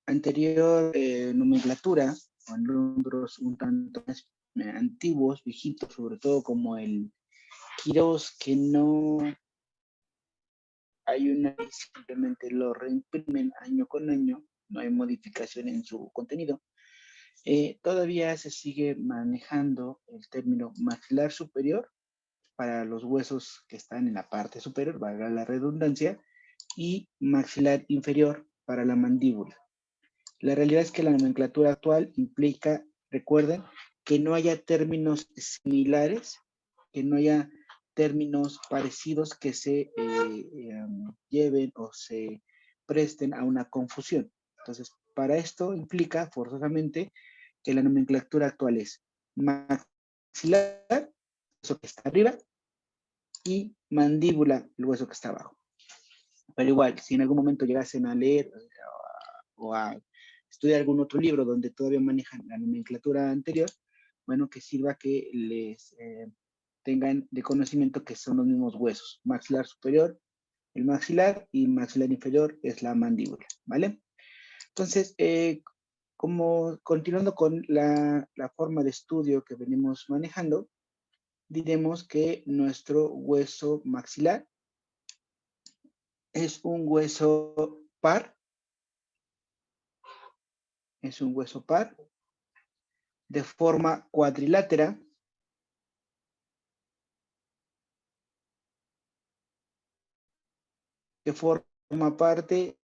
anterior nomenclatura, con nombres un tanto más antiguos, viejitos, sobre todo como el Quirós, que no hay una, simplemente lo reimprimen año con año, no hay modificación en su contenido. Todavía se sigue manejando el término maxilar superior para los huesos que están en la parte superior, valga la redundancia, y maxilar inferior para la mandíbula. La realidad es que la nomenclatura actual implica, recuerden, que no haya términos similares, que no haya términos parecidos que se lleven o se presten a una confusión. Entonces, para esto implica forzosamente que la nomenclatura actual es maxilar, eso que está arriba, y mandíbula, el hueso que está abajo. Pero igual, si en algún momento llegasen a leer o a estudiar algún otro libro donde todavía manejan la nomenclatura anterior, bueno, que sirva que les tengan de conocimiento que son los mismos huesos. Maxilar superior, el maxilar, y maxilar inferior es la mandíbula, ¿vale? Entonces, como continuando con la forma de estudio que venimos manejando, diremos que nuestro hueso maxilar es un hueso par, de forma cuadrilátera, que forma parte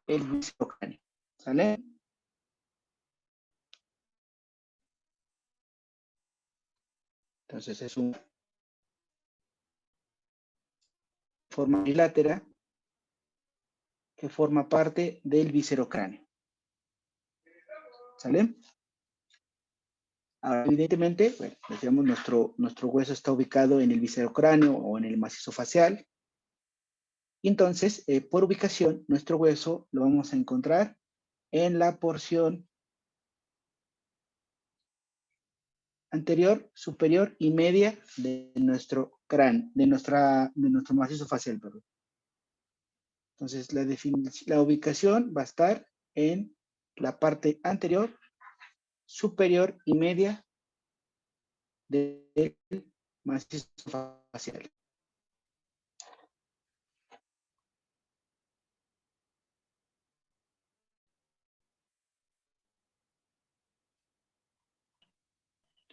del viscerocráneo, ¿sale? Entonces es una forma cuadrilátera que forma parte del viscerocráneo, ¿sale? Ahora, evidentemente, bueno, decíamos, nuestro hueso está ubicado en el viscerocráneo o en el macizo facial. Y entonces, por ubicación, nuestro hueso lo vamos a encontrar en la porción anterior, superior y media de nuestro cráneo, de nuestro macizo facial, perdón. Entonces, la ubicación va a estar en la parte anterior, superior y media del macizo facial.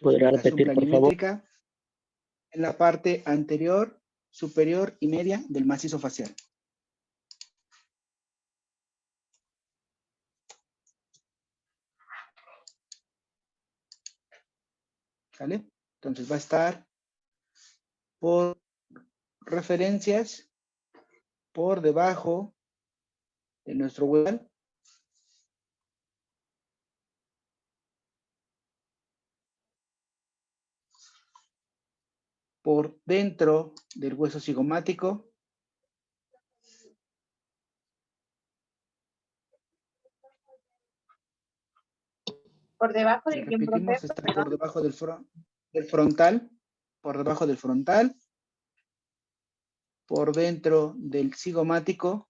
¿Podría repetir, por favor? En la parte anterior, superior y media del macizo facial. ¿Vale? Entonces va a estar por referencias por debajo de nuestro hueso, por dentro del hueso cigomático, por debajo de quién, repetimos, está por debajo del frontal, por debajo del frontal, por dentro del cigomático,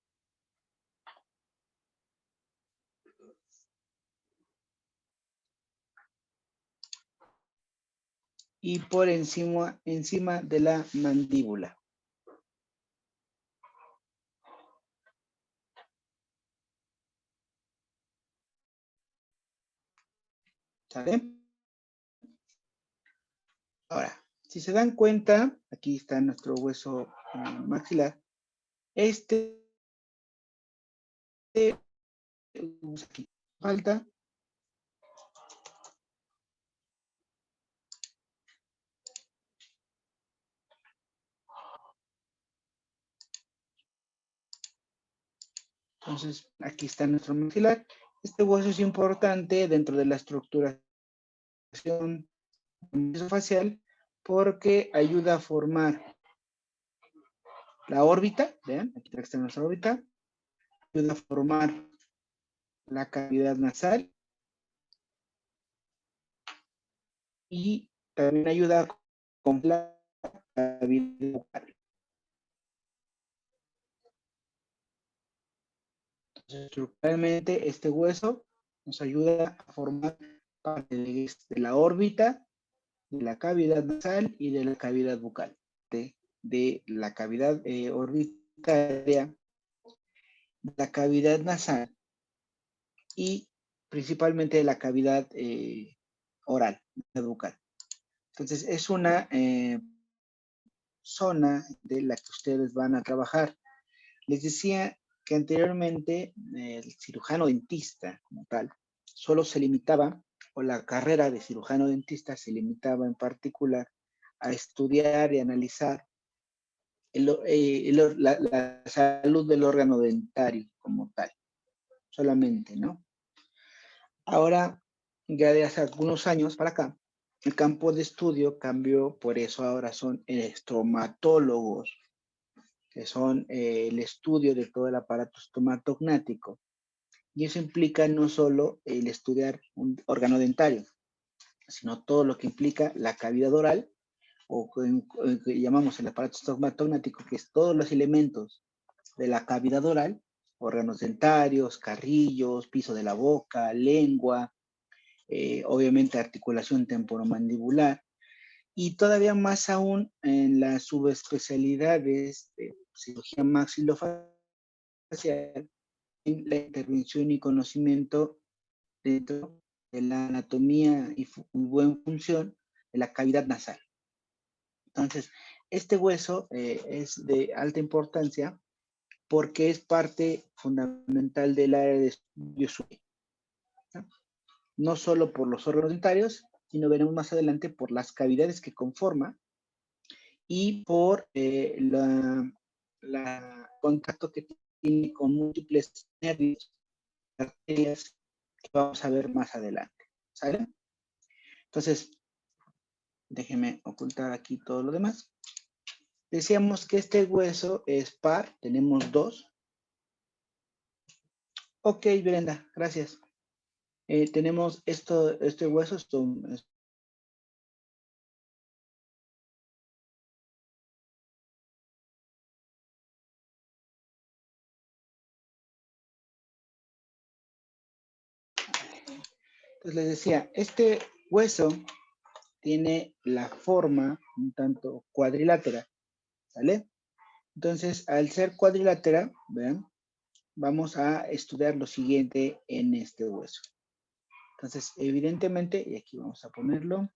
y por encima de la mandíbula. ¿Sale? Ahora, si se dan cuenta, aquí está nuestro hueso maxilar. Aquí falta. Entonces, aquí está nuestro maxilar. Este hueso es importante dentro de la estructuración facial porque ayuda a formar la órbita, vean, aquí está nuestra órbita, ayuda a formar la cavidad nasal y también ayuda con la cavidad bucal. Estructuralmente, este hueso nos ayuda a formar parte de la órbita, de la cavidad nasal y de la cavidad bucal, de la cavidad orbitaria, la cavidad nasal y principalmente de la cavidad oral, bucal. Entonces, es una zona de la que ustedes van a trabajar. Les decía que anteriormente el cirujano dentista como tal solo se limitaba, o la carrera de cirujano dentista se limitaba en particular a estudiar y analizar la salud del órgano dentario como tal, solamente, ¿no? Ahora, ya de hace algunos años para acá, el campo de estudio cambió, por eso ahora son estomatólogos, que son el estudio de todo el aparato estomatognático. Y eso implica no solo el estudiar un órgano dentario, sino todo lo que implica la cavidad oral, o que llamamos el aparato estomatognático, que es todos los elementos de la cavidad oral, órganos dentarios, carrillos, piso de la boca, lengua, obviamente articulación temporomandibular, y todavía más aún en las subespecialidades de cirugía maxilofacial, en la intervención y conocimiento dentro de la anatomía y buena función de la cavidad nasal. Entonces, este hueso es de alta importancia porque es parte fundamental del área de estudio suyo, ¿no? No solo por los órganos dentarios, sino veremos más adelante por las cavidades que conforma y por la contacto que tiene con múltiples nervios, arterias, que vamos a ver más adelante, ¿sale? Entonces, déjenme ocultar aquí todo lo demás. Decíamos que este hueso es par, tenemos dos. Ok, Brenda, gracias. Tenemos este hueso, entonces les decía, este hueso tiene la forma un tanto cuadrilátera, ¿sale? Entonces, al ser cuadrilátera, vean, vamos a estudiar lo siguiente en este hueso. Entonces, evidentemente, y aquí vamos a ponerlo,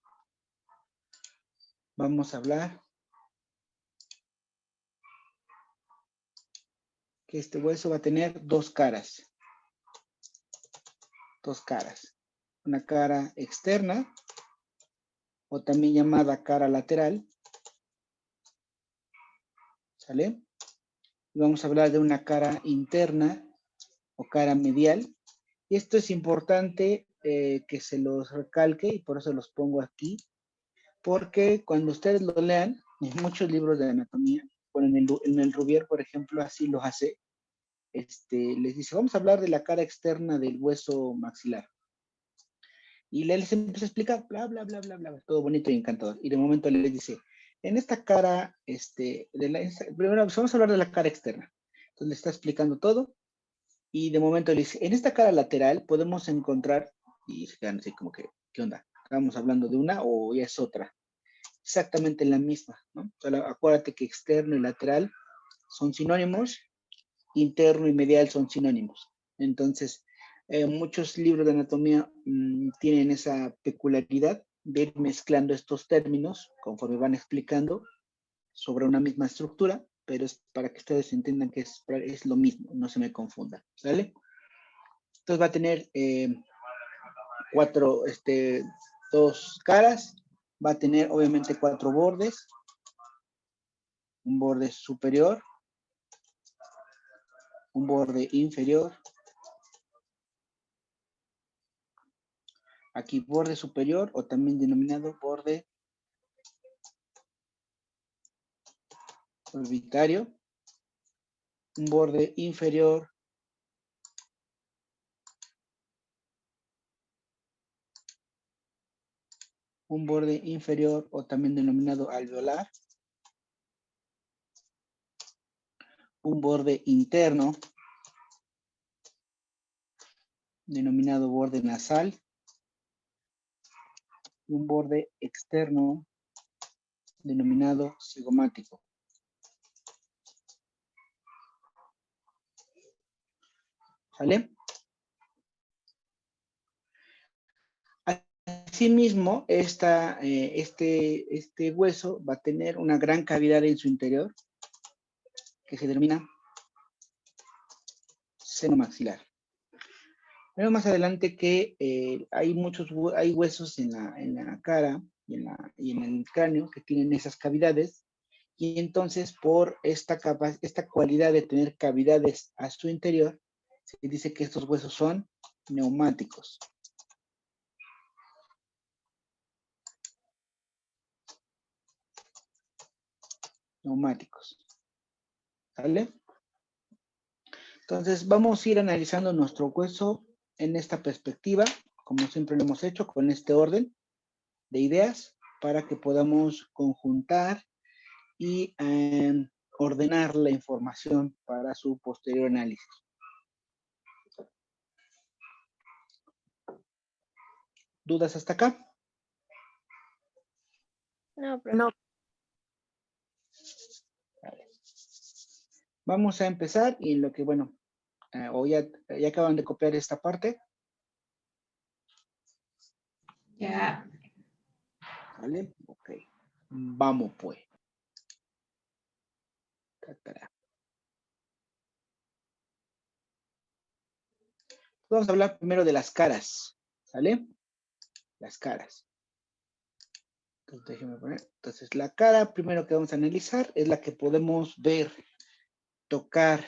vamos a hablar que este hueso va a tener dos caras. Dos caras. Una cara externa, o también llamada cara lateral, ¿sale? Y vamos a hablar de una cara interna o cara medial. Y esto es importante que se los recalque, y por eso los pongo aquí, porque cuando ustedes lo lean, en muchos libros de anatomía, bueno, en el Rouvier, por ejemplo, así lo hace, les dice, vamos a hablar de la cara externa del hueso maxilar. Y les empieza a explicar, bla, bla, bla, bla, bla, todo bonito y encantador. Y de momento les dice, en esta cara, primero vamos a hablar de la cara externa. Entonces le está explicando todo. Y de momento le dice, en esta cara lateral podemos encontrar, y se quedan así como que, ¿qué onda? ¿Estamos hablando de una o ya es otra? Exactamente la misma, ¿no? Solo acuérdate que externo y lateral son sinónimos, interno y medial son sinónimos. Entonces, muchos libros de anatomía tienen esa peculiaridad de ir mezclando estos términos conforme van explicando sobre una misma estructura, pero es para que ustedes entiendan que es lo mismo, no se me confunda, ¿sale? Entonces va a tener dos caras, va a tener obviamente cuatro bordes, un borde superior, un borde inferior, aquí borde superior o también denominado borde orbitario, un borde inferior, un borde inferior o también denominado alveolar, un borde interno, denominado borde nasal, y un borde externo denominado cigomático. ¿Sale? Asimismo, este hueso va a tener una gran cavidad en su interior que se denomina seno maxilar. Vemos más adelante que hay huesos en la cara y en el cráneo que tienen esas cavidades, y entonces por esta cualidad de tener cavidades a su interior, se dice que estos huesos son neumáticos. ¿Sale? Entonces vamos a ir analizando nuestro hueso en esta perspectiva, como siempre lo hemos hecho, con este orden de ideas, para que podamos conjuntar y ordenar la información para su posterior análisis. ¿Dudas hasta acá? No, pero no. Vale. Vamos a empezar y en lo que, bueno, o ya acaban de copiar esta parte. Ya. ¿Vale? Ok. Vamos pues. Vamos a hablar primero de las caras. ¿Sale? Las caras. Entonces, déjenme poner. Entonces, la cara primero que vamos a analizar es la que podemos ver, tocar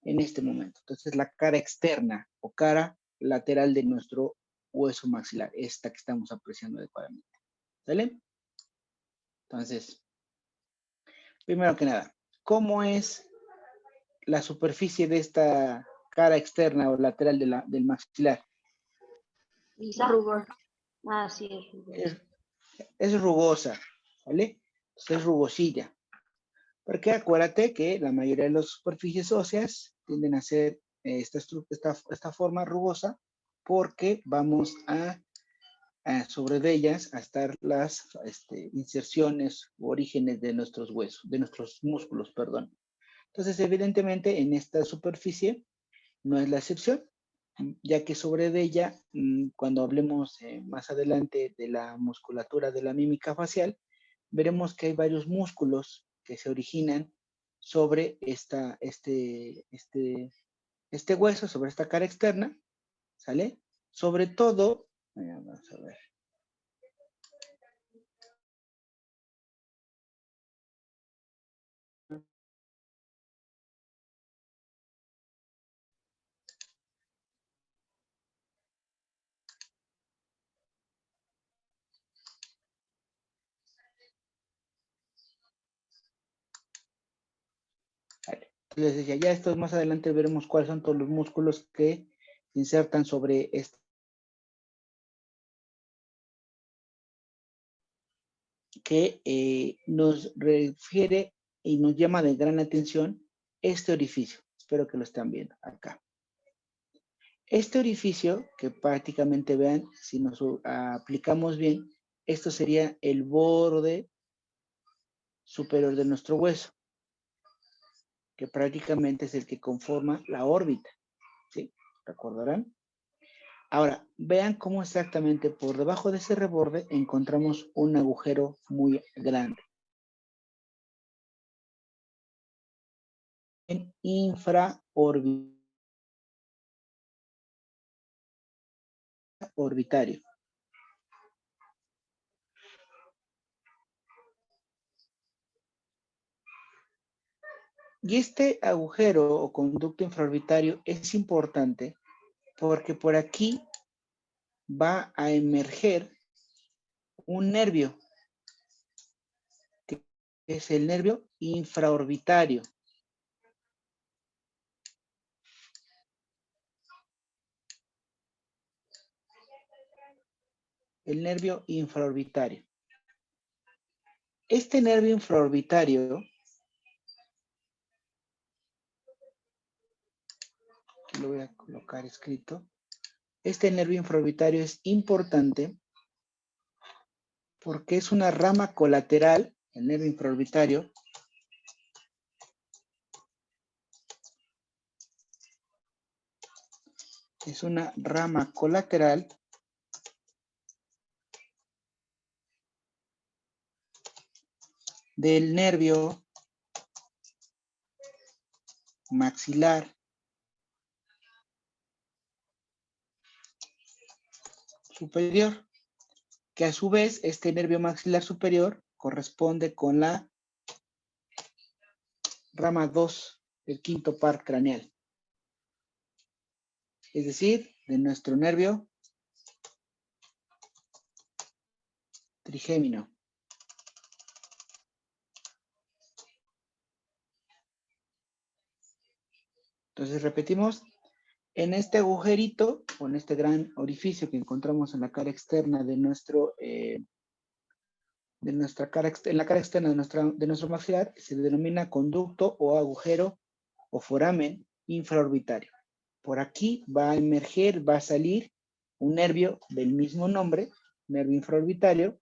en este momento. Entonces, la cara externa o cara lateral de nuestro hueso maxilar, esta que estamos apreciando adecuadamente. ¿Sale? Entonces, primero que nada, ¿cómo es la superficie de esta cara externa o lateral del maxilar? Lisa. Rugosa. Ah, sí, es rugosa. Es rugosa, ¿vale? Es rugosilla. Porque acuérdate que la mayoría de las superficies óseas tienden a ser esta forma rugosa, porque vamos sobre de ellas a estar las inserciones u orígenes de nuestros huesos, de nuestros músculos, perdón. Entonces, evidentemente, en esta superficie no es la excepción, ya que sobre de ella, cuando hablemos más adelante de la musculatura de la mímica facial, veremos que hay varios músculos que se originan sobre este hueso, sobre esta cara externa, ¿sale? Sobre todo, vamos a ver. Les decía, ya esto más adelante veremos cuáles son todos los músculos que se insertan sobre este. Que nos refiere y nos llama de gran atención este orificio. Espero que lo estén viendo acá. Este orificio, que prácticamente vean, si nos aplicamos bien, esto sería el borde superior de nuestro hueso, que prácticamente es el que conforma la órbita. ¿Sí? ¿Recordarán? Ahora, vean cómo exactamente por debajo de ese reborde encontramos un agujero muy grande. En infraorbitario. Y este agujero o conducto infraorbitario es importante porque por aquí va a emerger un nervio, que es el nervio infraorbitario. El nervio infraorbitario. Este nervio infraorbitario, aquí lo voy a colocar escrito, Este nervio infraorbitario es importante porque es una rama colateral, el nervio infraorbitario, es una rama colateral del nervio maxilar superior, que a su vez este nervio maxilar superior corresponde con la rama 2 del quinto par craneal, es decir, de nuestro nervio trigémino. Entonces repetimos, en este agujerito, o en este gran orificio que encontramos en la cara externa de nuestro, en la cara externa de nuestro maxilar, se denomina conducto o agujero o foramen infraorbitario. Por aquí va a emerger, va a salir un nervio del mismo nombre, nervio infraorbitario,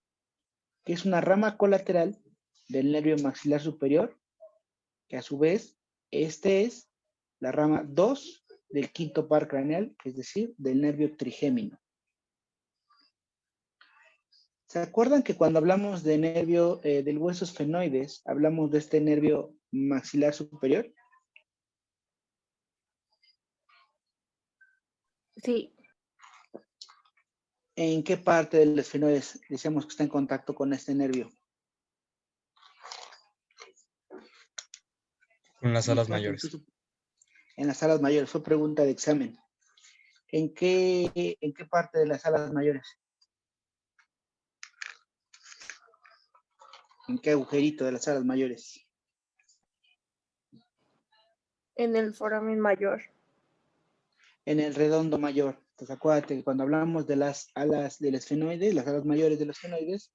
que es una rama colateral del nervio maxilar superior, que a su vez, este es la rama 2 del quinto par craneal, es decir, del nervio trigémino. ¿Se acuerdan que cuando hablamos de nervio del hueso esfenoides, hablamos de este nervio maxilar superior? Sí. ¿En qué parte del esfenoides decíamos que está en contacto con este nervio? Con las alas mayores. En las alas mayores, fue pregunta de examen. ¿En qué parte de las alas mayores? ¿En qué agujerito de las alas mayores? En el foramen mayor. En el redondo mayor. Entonces acuérdate que cuando hablamos de las alas del esfenoide, las alas mayores del esfenoides,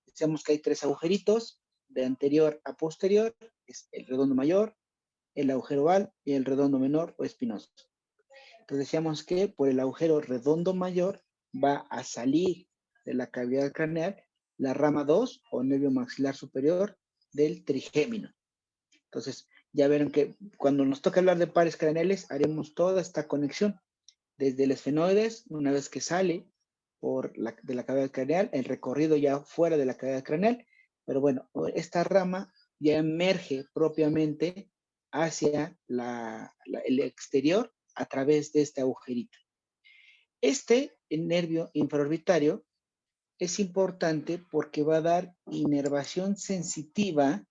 decíamos que hay 3 agujeritos, de anterior a posterior, es el redondo mayor, el agujero oval y el redondo menor o espinoso. Entonces decíamos que por el agujero redondo mayor va a salir de la cavidad craneal la rama 2 o nervio maxilar superior del trigémino. Entonces ya vieron que cuando nos toca hablar de pares craneales haremos toda esta conexión desde el esfenoides, una vez que sale de la cavidad craneal, el recorrido ya fuera de la cavidad craneal, pero bueno, esta rama ya emerge propiamente hacia el exterior a través de este agujerito. Este nervio infraorbitario es importante porque va a dar inervación sensitiva.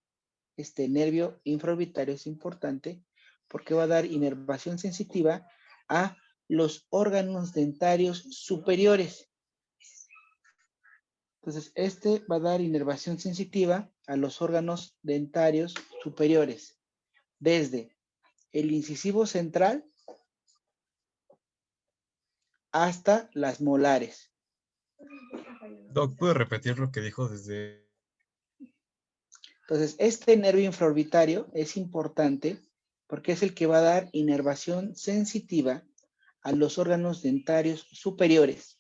Este nervio infraorbitario es importante porque va a dar inervación sensitiva a los órganos dentarios superiores. Entonces, este va a dar inervación sensitiva a los órganos dentarios superiores, desde el incisivo central hasta las molares. Doc, ¿puede repetir lo que dijo desde? Entonces, este nervio infraorbitario es importante porque es el que va a dar inervación sensitiva a los órganos dentarios superiores.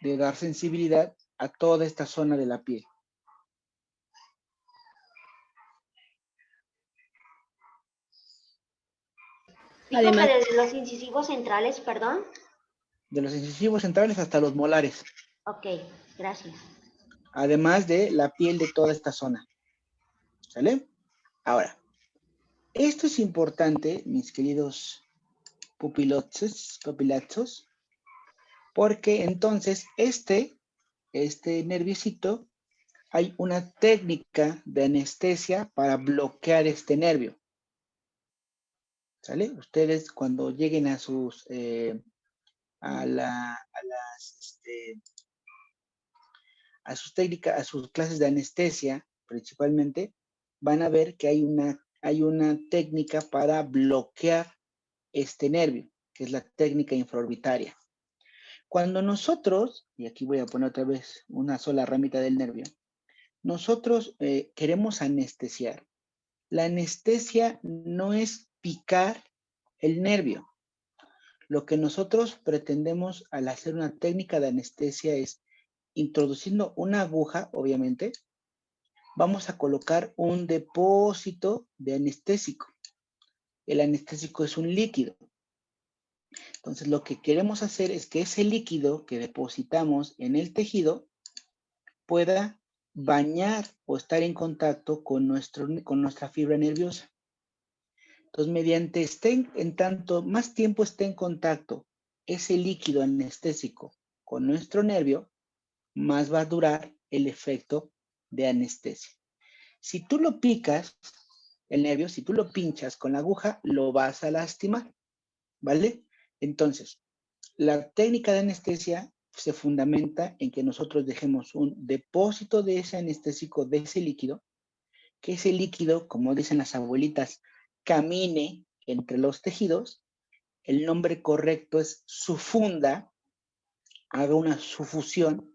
De dar sensibilidad a toda esta zona de la piel. Dijo que desde los incisivos centrales, perdón. De los incisivos centrales hasta los molares. Ok, gracias. Además de la piel de toda esta zona. ¿Sale? Ahora, esto es importante, mis queridos pupilazos, porque entonces este nerviocito, hay una técnica de anestesia para bloquear este nervio. ¿Sale? Ustedes cuando lleguen a sus a sus técnicas, a sus clases de anestesia, principalmente, van a ver que hay una técnica para bloquear este nervio, que es la técnica infraorbitaria. Cuando nosotros, y aquí voy a poner otra vez una sola ramita del nervio, nosotros queremos anestesiar. La anestesia no es picar el nervio. Lo que nosotros pretendemos al hacer una técnica de anestesia es, introduciendo una aguja, obviamente, vamos a colocar un depósito de anestésico. El anestésico es un líquido. Entonces, lo que queremos hacer es que ese líquido que depositamos en el tejido pueda bañar o estar en contacto con nuestra fibra nerviosa. Entonces, mediante en tanto más tiempo esté en contacto ese líquido anestésico con nuestro nervio, más va a durar el efecto de anestesia. Si tú lo picas, el nervio, si tú lo pinchas con la aguja, lo vas a lastimar, ¿vale? Entonces, la técnica de anestesia se fundamenta en que nosotros dejemos un depósito de ese anestésico, de ese líquido, que ese líquido, como dicen las abuelitas, camine entre los tejidos. El nombre correcto es sufunda, haga una sufusión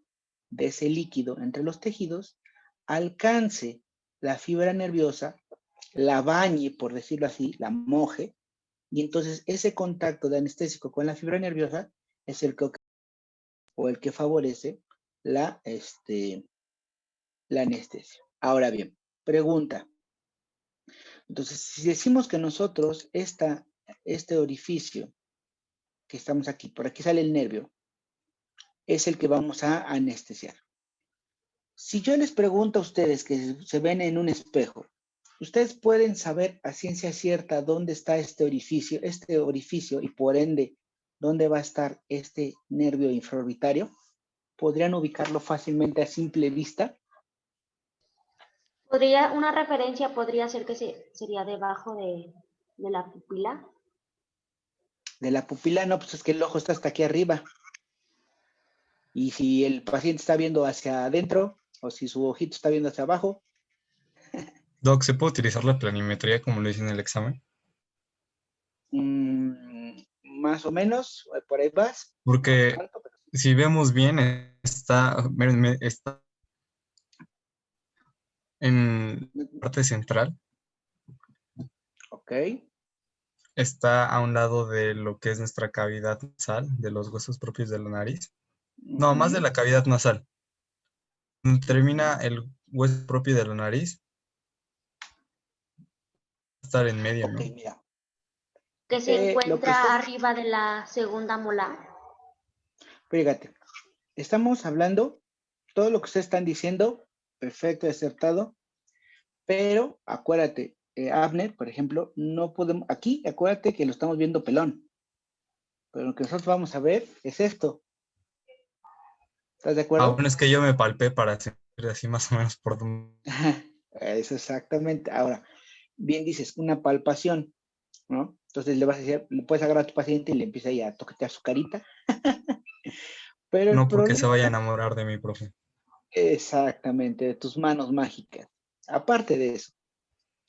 de ese líquido entre los tejidos, alcance la fibra nerviosa, la bañe, por decirlo así, la moje, y entonces ese contacto de anestésico con la fibra nerviosa es el que favorece la anestesia. Ahora bien, pregunta. Entonces, si decimos que nosotros, este orificio que estamos aquí, por aquí sale el nervio, es el que vamos a anestesiar. Si yo les pregunto a ustedes que se ven en un espejo, ¿ustedes pueden saber a ciencia cierta dónde está este orificio y por ende, dónde va a estar este nervio infraorbitario? ¿Podrían ubicarlo fácilmente a simple vista? Una referencia podría ser que sería debajo de la pupila. De la pupila, no, pues es que el ojo está hasta aquí arriba. Y si el paciente está viendo hacia adentro, o si su ojito está viendo hacia abajo. Doc, ¿se puede utilizar la planimetría como lo hice en el examen? Más o menos, por ahí vas. Porque No tanto, pero sí. si vemos bien, está en la parte central, Ok. está a un lado de lo que es nuestra cavidad nasal, de los huesos propios de la nariz. No, más de la cavidad nasal. Donde termina el hueso propio de la nariz, estar en medio, Ok, ¿no? mira. Que se Lo que encuentra usted, arriba de la segunda molar. fíjate, estamos hablando, todo lo que ustedes están diciendo, perfecto, acertado, pero acuérdate, Abner, por ejemplo, no podemos, aquí, acuérdate que lo estamos viendo pelón, pero lo que nosotros vamos a ver es esto. ¿Estás de acuerdo? Bueno, es que yo me palpé para sentir así más o menos por dónde. Eso exactamente. Ahora, bien dices, una palpación, ¿no? Entonces le vas a decir, le puedes agarrar a tu paciente y le empieza ahí a toquetear su carita. Pero el No porque se problema, vaya a enamorar de mi profe. exactamente, de tus manos mágicas. Aparte de eso,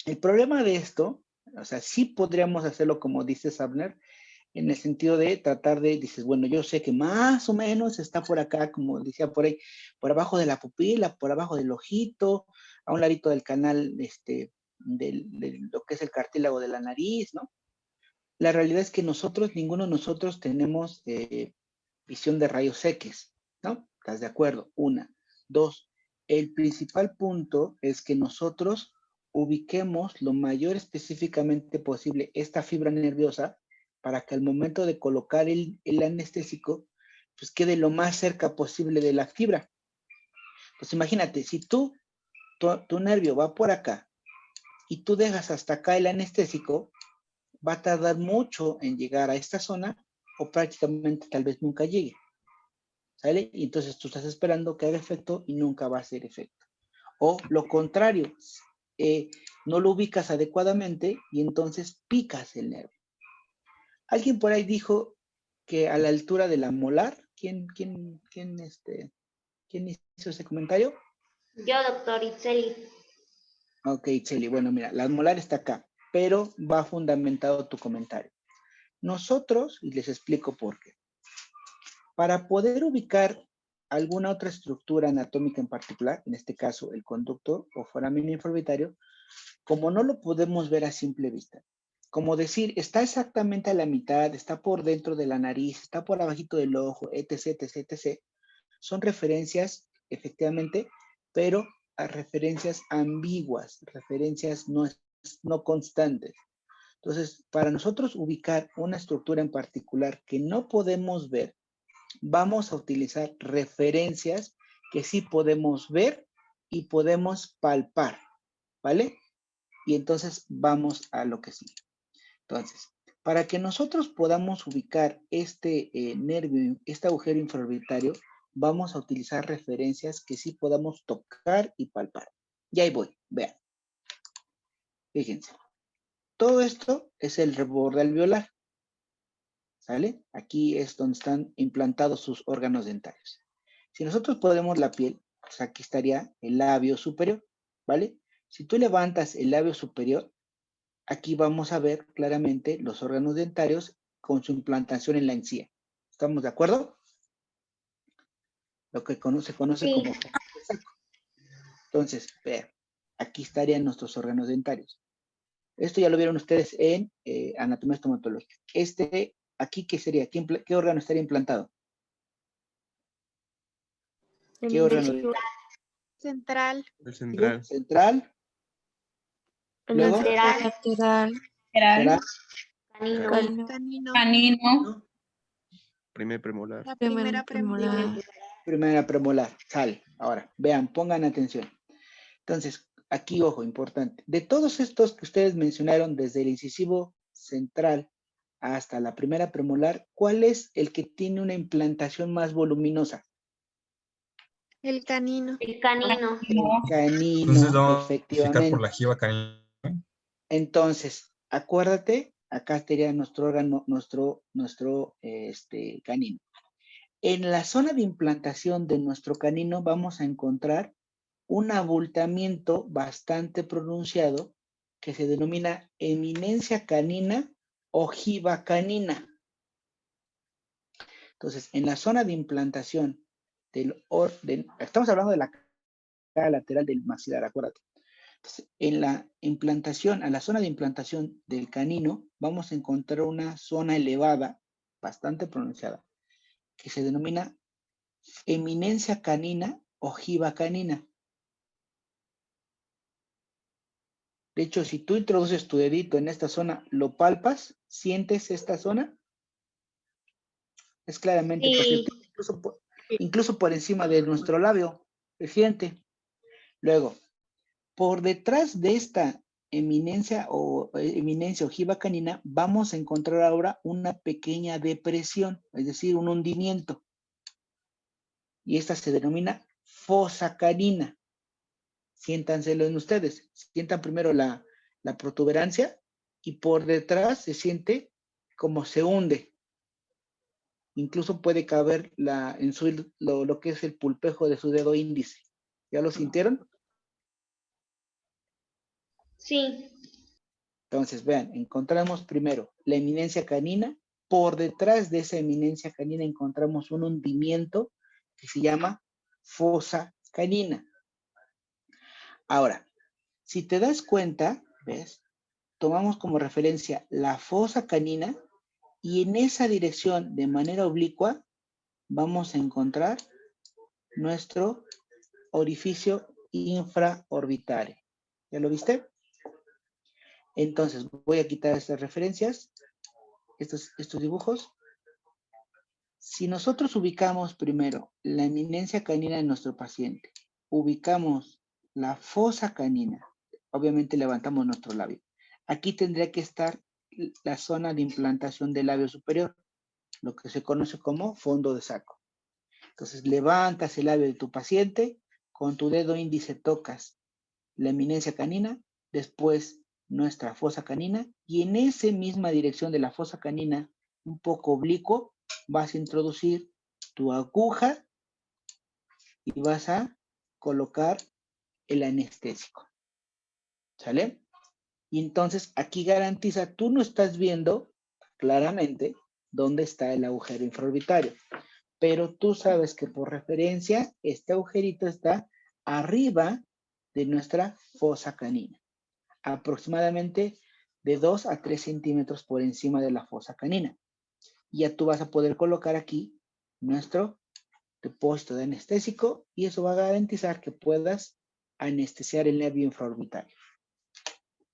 el problema de esto, o sea, sí podríamos hacerlo como dice Sabner, en el sentido de tratar de, dices, bueno, yo sé que más o menos está por acá, como decía por ahí, por abajo de la pupila, por abajo del ojito, a un ladito del canal, de lo que es el cartílago de la nariz, ¿no? La realidad es que ninguno de nosotros tenemos visión de rayos X, ¿no? ¿Estás de acuerdo? Una. Dos, el principal punto es que nosotros ubiquemos lo mayor específicamente posible esta fibra nerviosa para que al momento de colocar el anestésico, pues quede lo más cerca posible de la fibra. Pues imagínate, si tu nervio va por acá y tú dejas hasta acá el anestésico, va a tardar mucho en llegar a esta zona o prácticamente tal vez nunca llegue. ¿Sale? Y entonces tú estás esperando que haga efecto y nunca va a hacer efecto. O lo contrario, no lo ubicas adecuadamente y entonces picas el nervio. Alguien por ahí dijo que a la altura de la molar, ¿quién hizo ese comentario? Yo, doctor Itzeli. Ok, Cheli, bueno, mira, la molar está acá, pero va fundamentado tu comentario. Nosotros, y les explico por qué. Para poder ubicar alguna otra estructura anatómica en particular, en este caso el conducto o foramen infraorbitario, como no lo podemos ver a simple vista, como decir, está exactamente a la mitad, está por dentro de la nariz, está por abajito del ojo, etc., etc., etc., son referencias, efectivamente, pero a referencias ambiguas, referencias no constantes. Entonces, para nosotros ubicar una estructura en particular que no podemos ver, vamos a utilizar referencias que sí podemos ver y podemos palpar, ¿vale? Y entonces vamos a lo que sigue. Entonces, para que nosotros podamos ubicar este nervio, este agujero infraorbitario, vamos a utilizar referencias que sí podamos tocar y palpar. Y ahí voy, vean. Fíjense. Todo esto es el reborde alveolar. ¿Sale? Aquí es donde están implantados sus órganos dentarios. Si nosotros podemos la piel, pues aquí estaría el labio superior, ¿vale? Si tú levantas el labio superior, aquí vamos a ver claramente los órganos dentarios con su implantación en la encía. ¿Estamos de acuerdo? Lo que se conoce Sí. como fondo de saco. Entonces, vean, aquí estarían nuestros órganos dentarios. Esto ya lo vieron ustedes en anatomía estomatológica. Aquí, ¿qué sería? ¿Qué órgano estaría implantado? ¿Qué órgano dental? Central. El central. Central. El Luego, Lateral. lateral. lateral, Canino. Canino. Canino, ¿no? Primer premolar. La primera premolar. Primera premolar, sal. Ahora, vean, pongan atención. Entonces, aquí, ojo, importante. De todos estos que ustedes mencionaron, desde el incisivo central hasta la primera premolar, ¿cuál es el que tiene una implantación más voluminosa? El canino. El canino. El canino, Entonces lo vamos a identificar por efectivamente. la jiba canina. Entonces, acuérdate, acá estaría nuestro órgano, nuestro canino. En la zona de implantación de nuestro canino vamos a encontrar un abultamiento bastante pronunciado que se denomina eminencia canina o jiba canina. Entonces, en la zona de implantación estamos hablando de la cara lateral del maxilar, acuérdate. Entonces, en la implantación, a la zona de implantación del canino, vamos a encontrar una zona elevada, bastante pronunciada, que se denomina eminencia canina o jiba canina. De hecho, si tú introduces tu dedito en esta zona, lo palpas, sientes esta zona, es claramente Sí. perceptible, incluso por encima de nuestro labio, se siente. Luego, por detrás de esta eminencia ojiva canina, vamos a encontrar ahora una pequeña depresión, es decir, un hundimiento. Y esta se denomina fosa canina. Siéntanselo en ustedes. Sientan primero la protuberancia y por detrás se siente como se hunde. Incluso puede caber lo que es el pulpejo de su dedo índice. ¿Ya lo sintieron? Sí. Entonces, vean, encontramos primero la eminencia canina. Por detrás de esa eminencia canina encontramos un hundimiento que se llama fosa canina. Ahora, si te das cuenta, ¿ves? Tomamos como referencia la fosa canina y en esa dirección, de manera oblicua, vamos a encontrar nuestro orificio infraorbitario. ¿Ya lo viste? Entonces, voy a quitar estas referencias, estos dibujos. Si nosotros ubicamos primero la eminencia canina de nuestro paciente, ubicamos la fosa canina, obviamente levantamos nuestro labio. Aquí tendría que estar la zona de implantación del labio superior, lo que se conoce como fondo de saco. Entonces levantas el labio de tu paciente, con tu dedo índice tocas la eminencia canina, después nuestra fosa canina, y en esa misma dirección de la fosa canina, un poco oblicuo, vas a introducir tu aguja y vas a colocar el anestésico. ¿Sale? Y entonces aquí garantiza, tú no estás viendo claramente dónde está el agujero infraorbitario, pero tú sabes que por referencia este agujerito está arriba de nuestra fosa canina, aproximadamente de 2 a 3 centímetros por encima de la fosa canina. Y ya tú vas a poder colocar aquí nuestro depósito de anestésico y eso va a garantizar que puedas anestesiar el nervio infraorbitario.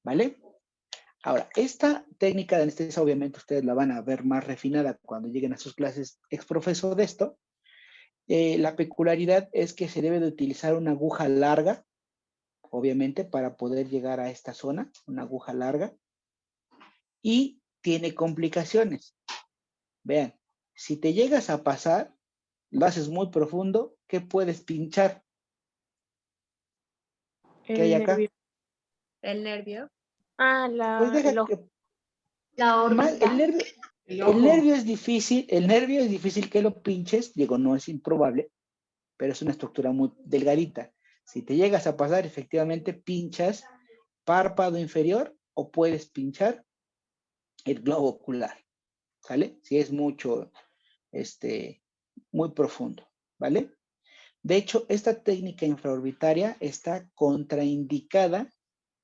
¿Vale? Ahora, esta técnica de anestesia obviamente ustedes la van a ver más refinada cuando lleguen a sus clases exprofeso de esto. La peculiaridad es que se debe de utilizar una aguja larga, obviamente, para poder llegar a esta zona, una aguja larga, y tiene complicaciones. Vean, si te llegas a pasar, lo haces muy profundo, ¿qué puedes pinchar? ¿Qué hay acá? El nervio. Ah, Pues deja el ojo. que La órbita. el nervio es difícil que lo pinches, digo, no es improbable, pero es una estructura muy delgadita. Si te llegas a pasar, efectivamente pinchas párpado inferior o puedes pinchar el globo ocular, ¿sale? Si es mucho, muy profundo, ¿vale? De hecho, esta técnica infraorbitaria está contraindicada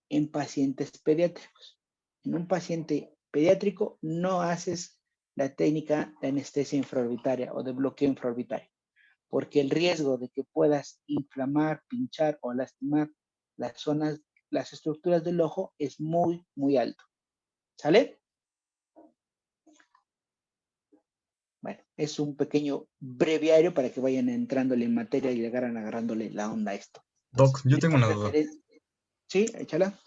en pacientes pediátricos. En un paciente pediátrico no haces la técnica de anestesia infraorbitaria o de bloqueo infraorbitario, porque el riesgo de que puedas inflamar, pinchar o lastimar las zonas, las estructuras del ojo es muy, muy alto. ¿Sale? Bueno, es un pequeño breviario para que vayan entrándole en materia y llegaran agarrándole la onda a esto. Doc, yo tengo Estas una duda. Sí, échala.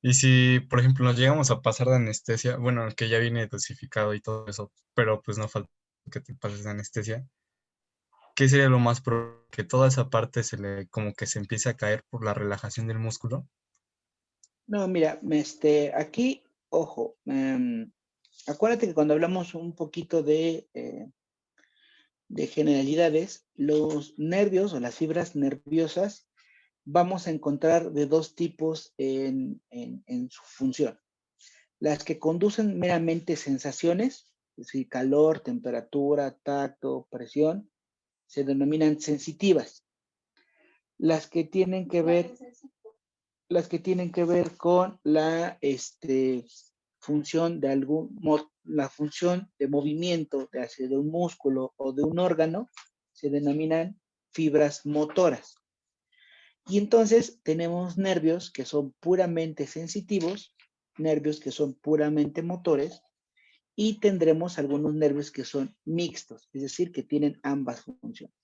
Y si, por ejemplo, nos llegamos a pasar de anestesia, bueno, que ya viene dosificado y todo eso, pero pues no falta que te pases de anestesia, ¿qué sería lo más probable? Que toda esa parte como que se empiece a caer por la relajación del músculo. No, mira, aquí, ojo, acuérdate que cuando hablamos un poquito de generalidades, los nervios o las fibras nerviosas vamos a encontrar de dos tipos en su función. Las que conducen meramente sensaciones, es decir, calor, temperatura, tacto, presión, se denominan sensitivas. Las que tienen que ver con la función de la función de movimiento de un músculo o de un órgano, se denominan fibras motoras. Y entonces tenemos nervios que son puramente sensitivos, nervios que son puramente motores, y tendremos algunos nervios que son mixtos, es decir, que tienen ambas funciones.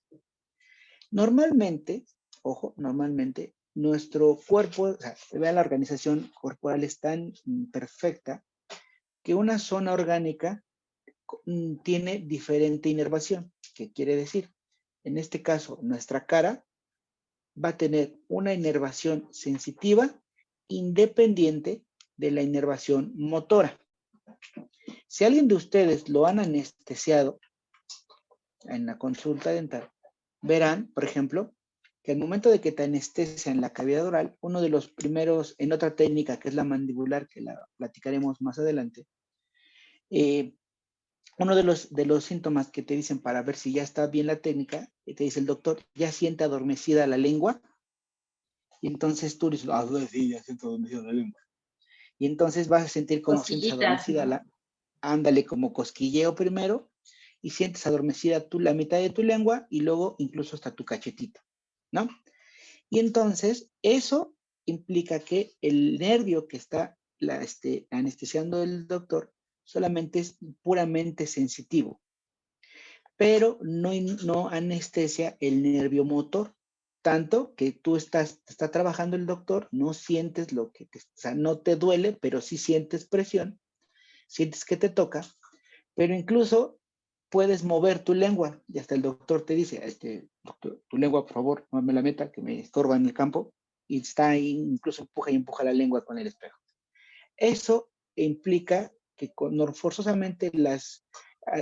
Normalmente, ojo, normalmente, nuestro cuerpo, o sea, vean, la organización corporal es tan perfecta que una zona orgánica tiene diferente inervación. ¿Qué quiere decir? En este caso, nuestra cara va a tener una inervación sensitiva independiente de la inervación motora. Si alguien de ustedes lo han anestesiado en la consulta dental, verán, por ejemplo, que al momento de que te anestesian la cavidad oral, uno de los primeros, en otra técnica que es la mandibular, que la platicaremos más adelante, uno de los síntomas que te dicen para ver si ya está bien la técnica, te dice el doctor, ya siente adormecida la lengua, y entonces tú dices, sí, ya siento adormecida la lengua. Y entonces vas a sentir como sientes adormecida ¿no? ándale, como cosquilleo primero, y sientes adormecida tú la mitad de tu lengua y luego incluso hasta tu cachetito, ¿no? Y entonces eso implica que el nervio que está anestesiando el doctor solamente es puramente sensitivo, pero no anestesia el nervio motor, tanto que tú está trabajando el doctor, no sientes o sea, no te duele, pero sí sientes presión, sientes que te toca, pero incluso puedes mover tu lengua, y hasta el doctor te dice, doctor, tu lengua, por favor, no me la meta, que me estorba en el campo, y está ahí, incluso empuja y empuja la lengua con el espejo. Eso implica que forzosamente las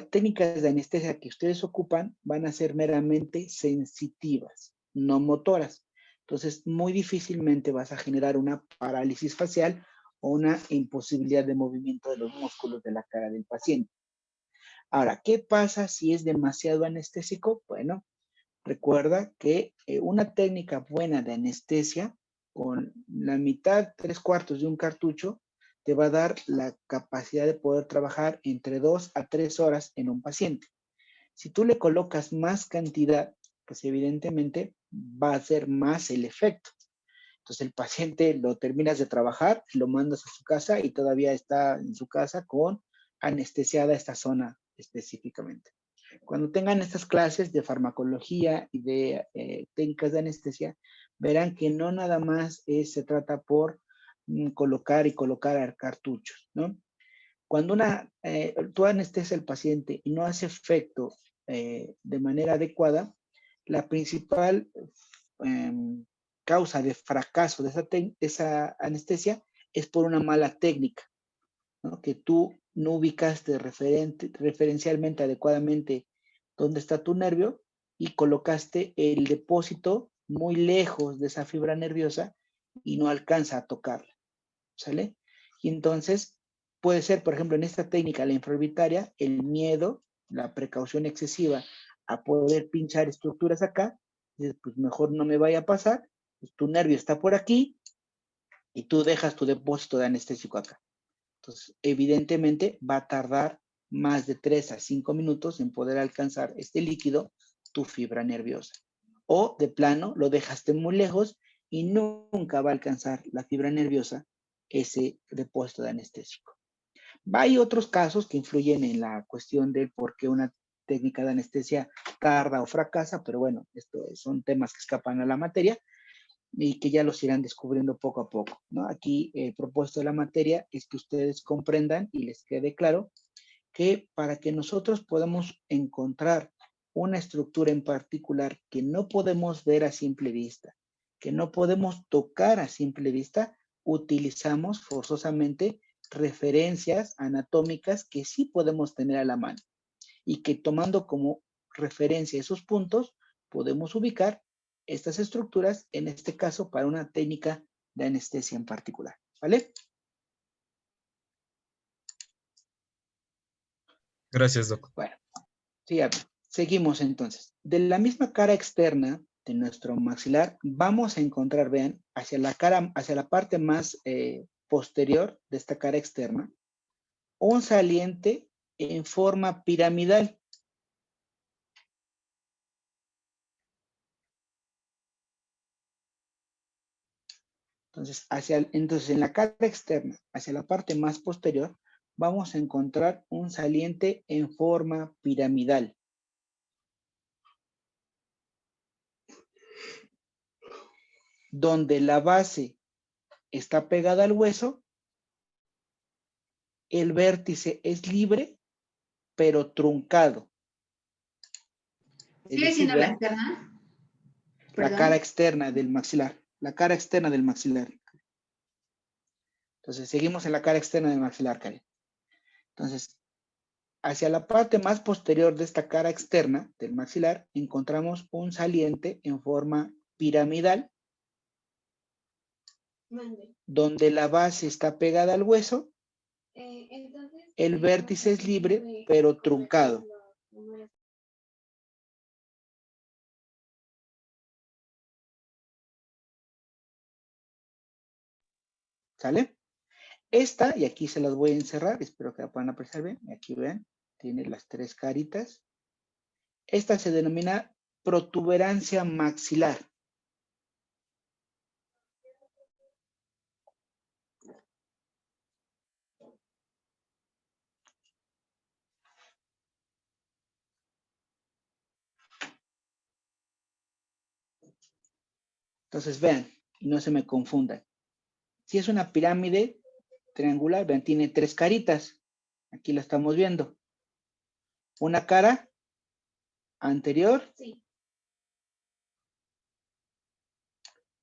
técnicas de anestesia que ustedes ocupan van a ser meramente sensitivas, no motoras. Entonces, muy difícilmente vas a generar una parálisis facial o una imposibilidad de movimiento de los músculos de la cara del paciente. Ahora, ¿qué pasa si es demasiado anestésico? Bueno, recuerda que una técnica buena de anestesia con la mitad, 3/4 de un cartucho, te va a dar la capacidad de poder trabajar entre 2 a 3 horas en un paciente. Si tú le colocas más cantidad, pues evidentemente va a ser más el efecto. Entonces el paciente lo terminas de trabajar, lo mandas a su casa y todavía está en su casa con anestesiada esta zona específicamente. Cuando tengan estas clases de farmacología y de técnicas de anestesia, verán que no nada más se trata por colocar y colocar cartuchos, ¿no? Cuando tú anestesias al paciente y no hace efecto de manera adecuada, la principal causa de fracaso de esa anestesia es por una mala técnica, ¿no? Que tú no ubicaste referencialmente adecuadamente dónde está tu nervio y colocaste el depósito muy lejos de esa fibra nerviosa y no alcanza a tocarla, ¿sale? Y entonces puede ser, por ejemplo, en esta técnica, la infraorbitaria, el miedo, la precaución excesiva a poder pinchar estructuras acá, pues mejor no me vaya a pasar, pues tu nervio está por aquí y tú dejas tu depósito de anestésico acá. Entonces, evidentemente va a tardar más de 3 a 5 minutos en poder alcanzar este líquido, tu fibra nerviosa. O de plano lo dejaste muy lejos y nunca va a alcanzar la fibra nerviosa ese depósito de anestésico. Hay otros casos que influyen en la cuestión de por qué una técnica de anestesia tarda o fracasa, pero bueno, estos son temas que escapan a la materia y que ya los irán descubriendo poco a poco, ¿no? Aquí el propósito de la materia es que ustedes comprendan y les quede claro que para que nosotros podamos encontrar una estructura en particular que no podemos ver a simple vista, que no podemos tocar a simple vista, utilizamos forzosamente referencias anatómicas que sí podemos tener a la mano y que tomando como referencia esos puntos podemos ubicar estas estructuras, en este caso para una técnica de anestesia en particular, ¿vale? Gracias, doctor. Bueno, sí, seguimos entonces. De la misma cara externa de nuestro maxilar, vamos a encontrar, vean, hacia la parte más posterior de esta cara externa, un saliente en forma piramidal. Entonces, en la cara externa, hacia la parte más posterior, vamos a encontrar un saliente en forma piramidal. Donde la base está pegada al hueso, el vértice es libre, pero truncado. ¿Sigue siendo la externa? La cara externa del maxilar. La cara externa del maxilar. Entonces, seguimos en la cara externa del maxilar, Karen. Entonces, hacia la parte más posterior de esta cara externa del maxilar, encontramos un saliente en forma piramidal, donde la base está pegada al hueso, el vértice es libre, pero truncado. ¿Sale? Esta, y aquí se las voy a encerrar, espero que la puedan apreciar bien. Aquí ven, tiene las 3 caritas. Esta se denomina protuberancia maxilar. Entonces vean, y no se me confundan. Si es una pirámide triangular, vean, tiene 3 caritas. Aquí la estamos viendo. Una cara anterior. Sí.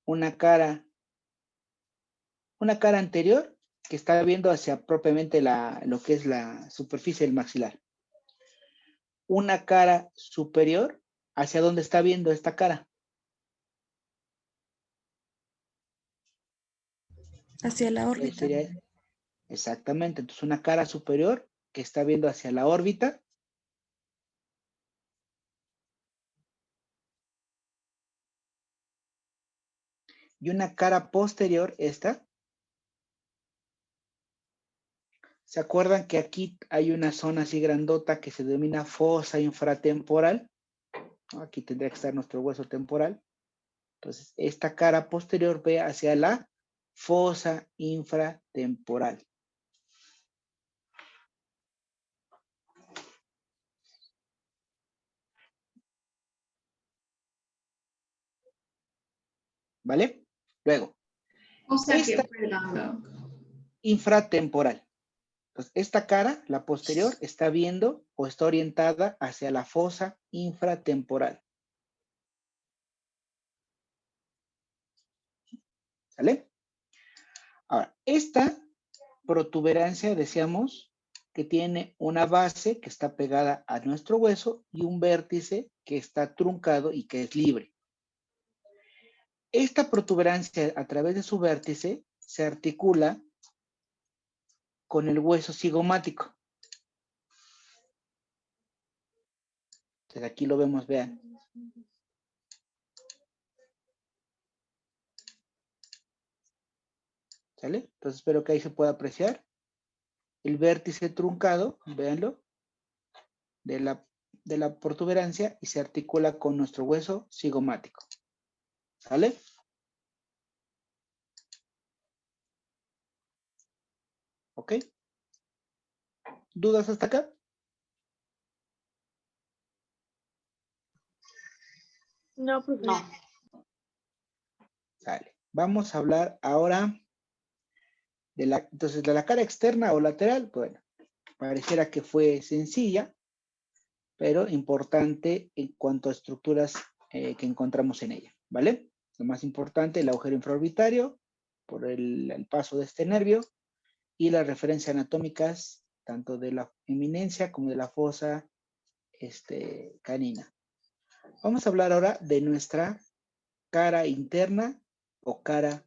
Una cara anterior que está viendo hacia propiamente lo que es la superficie del maxilar. Una cara superior hacia donde está viendo esta cara. Hacia la órbita. Sería exactamente. Entonces, una cara superior que está viendo hacia la órbita. Y una cara posterior, esta. ¿Se acuerdan que aquí hay una zona así grandota que se denomina fosa infratemporal? Aquí tendría que estar nuestro hueso temporal. Entonces, esta cara posterior ve hacia la fosa infratemporal. ¿Vale? Luego, esta infratemporal. Entonces, esta cara, la posterior, está viendo o está orientada hacia la fosa infratemporal. ¿Sale? Ahora, esta protuberancia, decíamos, que tiene una base que está pegada a nuestro hueso y un vértice que está truncado y que es libre. Esta protuberancia, a través de su vértice, se articula con el hueso cigomático. Entonces, aquí lo vemos, vean. ¿Sale? Entonces, espero que ahí se pueda apreciar. El vértice truncado, véanlo, de la protuberancia y se articula con nuestro hueso cigomático. ¿Sale? ¿Ok? ¿Dudas hasta acá? No, pues No. Sale. Vamos a hablar ahora entonces de la cara externa o lateral. Bueno, pareciera que fue sencilla, pero importante en cuanto a estructuras que encontramos en ella, ¿vale? Lo más importante, el agujero infraorbitario, por el paso de este nervio, y las referencias anatómicas, tanto de la eminencia como de la fosa canina. Vamos a hablar ahora de nuestra cara interna o cara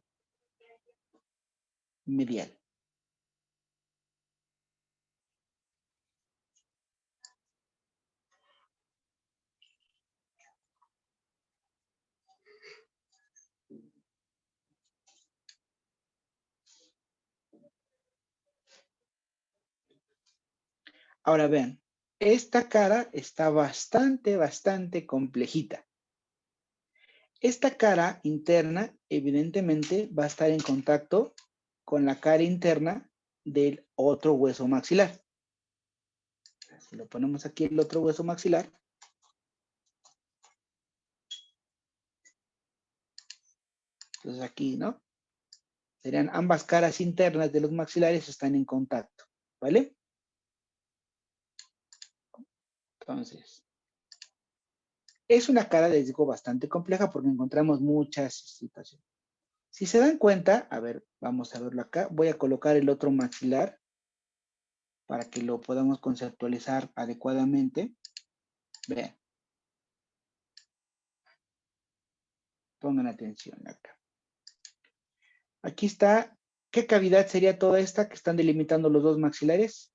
medial. Ahora vean, esta cara está bastante complejita. Esta cara interna, evidentemente, va a estar en contacto con la cara interna del otro hueso maxilar. Si lo ponemos aquí, el otro hueso maxilar. Entonces aquí, ¿no? Serían ambas caras internas de los maxilares están en contacto, ¿vale? Entonces, es una cara, les digo, bastante compleja porque encontramos muchas situaciones. Si se dan cuenta, a ver, vamos a verlo acá. Voy a colocar el otro maxilar para que lo podamos conceptualizar adecuadamente. Vean. Pongan atención acá. Aquí está. ¿Qué cavidad sería toda esta que están delimitando los dos maxilares?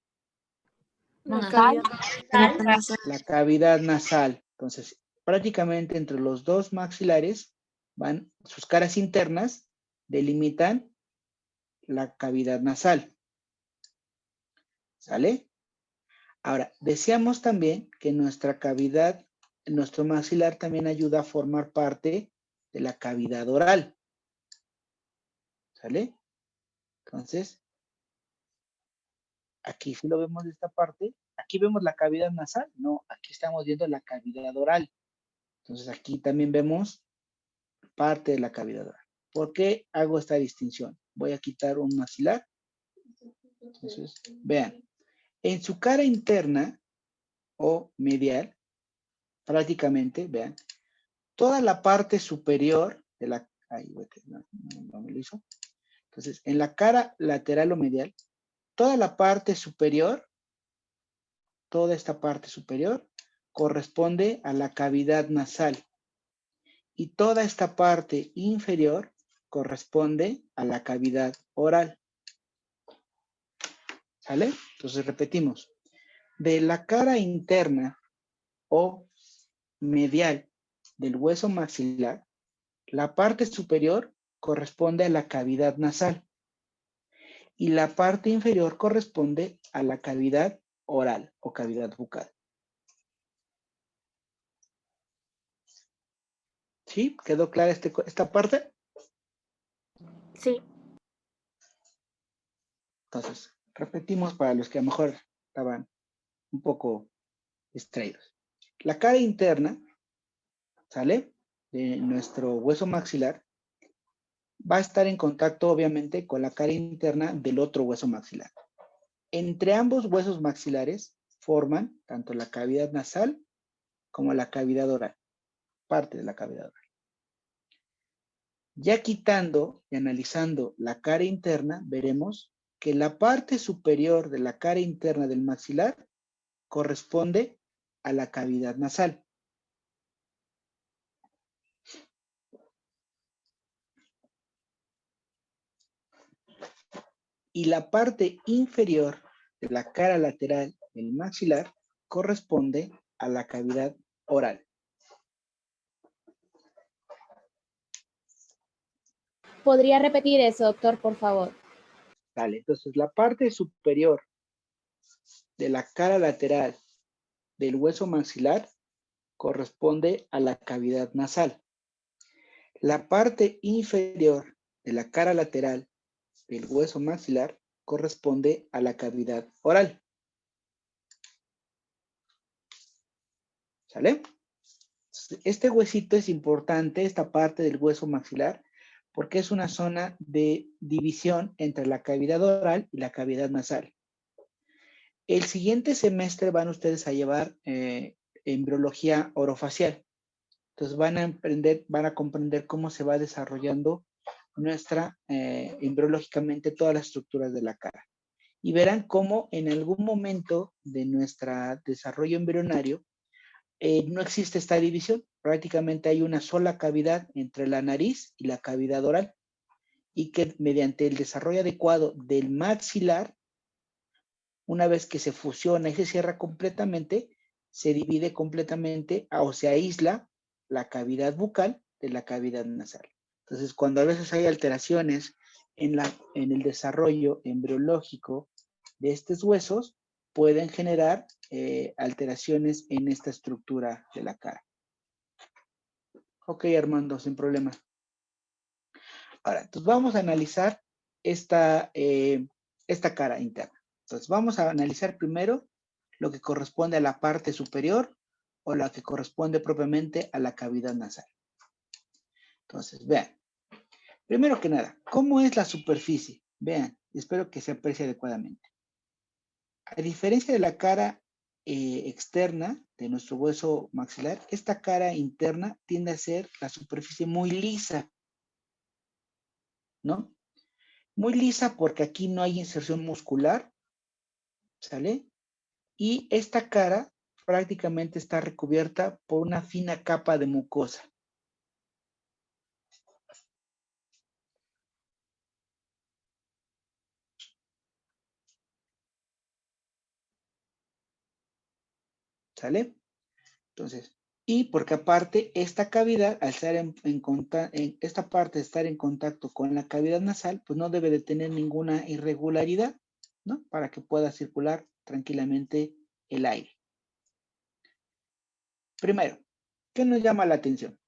Nasal. La cavidad nasal. Entonces, prácticamente entre los dos maxilares van sus caras internas, delimitan la cavidad nasal. ¿Sale? Ahora, decíamos también que nuestra cavidad, nuestro maxilar también ayuda a formar parte de la cavidad oral. ¿Sale? Entonces, aquí sí lo vemos de esta parte. Aquí vemos la cavidad nasal. No, aquí estamos viendo la cavidad oral. Entonces, aquí también vemos parte de la cavidad oral. ¿Por qué hago esta distinción? Voy a quitar un maxilar. Entonces, vean. En su cara interna o medial, prácticamente, vean, toda la parte superior de la... no me lo hizo. Entonces, en la cara lateral o medial, toda la parte superior, toda esta parte superior, corresponde a la cavidad nasal. Y toda esta parte inferior corresponde a la cavidad oral. ¿Sale? Entonces repetimos. De la cara interna o medial del hueso maxilar, la parte superior corresponde a la cavidad nasal y la parte inferior corresponde a la cavidad oral o cavidad bucal. ¿Sí? ¿Quedó clara esta parte? Sí. Entonces, repetimos para los que a lo mejor estaban un poco distraídos. La cara interna, ¿sale? De nuestro hueso maxilar, va a estar en contacto obviamente con la cara interna del otro hueso maxilar. Entre ambos huesos maxilares forman tanto la cavidad nasal como la cavidad oral, parte de la cavidad oral. Ya quitando y analizando la cara interna, veremos que la parte superior de la cara interna del maxilar corresponde a la cavidad nasal. Y la parte inferior de la cara lateral del maxilar corresponde a la cavidad oral. ¿Podría repetir eso, doctor, por favor? Vale, entonces la parte superior de la cara lateral del hueso maxilar corresponde a la cavidad nasal. La parte inferior de la cara lateral del hueso maxilar corresponde a la cavidad oral. ¿Sale? Este huesito es importante, esta parte del hueso maxilar, porque es una zona de división entre la cavidad oral y la cavidad nasal. El siguiente semestre van ustedes a llevar embriología orofacial. Entonces van a comprender cómo se va desarrollando nuestra, embriológicamente, todas las estructuras de la cara. Y verán cómo en algún momento de nuestro desarrollo embrionario no existe esta división. Prácticamente hay una sola cavidad entre la nariz y la cavidad oral. Y que mediante el desarrollo adecuado del maxilar, una vez que se fusiona y se cierra completamente, se divide completamente o se aísla la cavidad bucal de la cavidad nasal. Entonces, cuando a veces hay alteraciones en el desarrollo embriológico de estos huesos, pueden generar alteraciones en esta estructura de la cara. Ok, Armando, sin problema. Ahora, entonces vamos a analizar esta cara interna. Entonces, vamos a analizar primero lo que corresponde a la parte superior o la que corresponde propiamente a la cavidad nasal. Entonces, vean. Primero que nada, ¿cómo es la superficie? Vean, espero que se aprecie adecuadamente. A diferencia de la cara externa de nuestro hueso maxilar, esta cara interna tiende a ser la superficie muy lisa, ¿no? Muy lisa porque aquí no hay inserción muscular, ¿sale? Y esta cara prácticamente está recubierta por una fina capa de mucosa. ¿Sale? Entonces, y porque aparte esta cavidad, al estar en esta parte de estar en contacto con la cavidad nasal, pues no debe de tener ninguna irregularidad, ¿no? Para que pueda circular tranquilamente el aire. Primero, ¿qué nos llama la atención?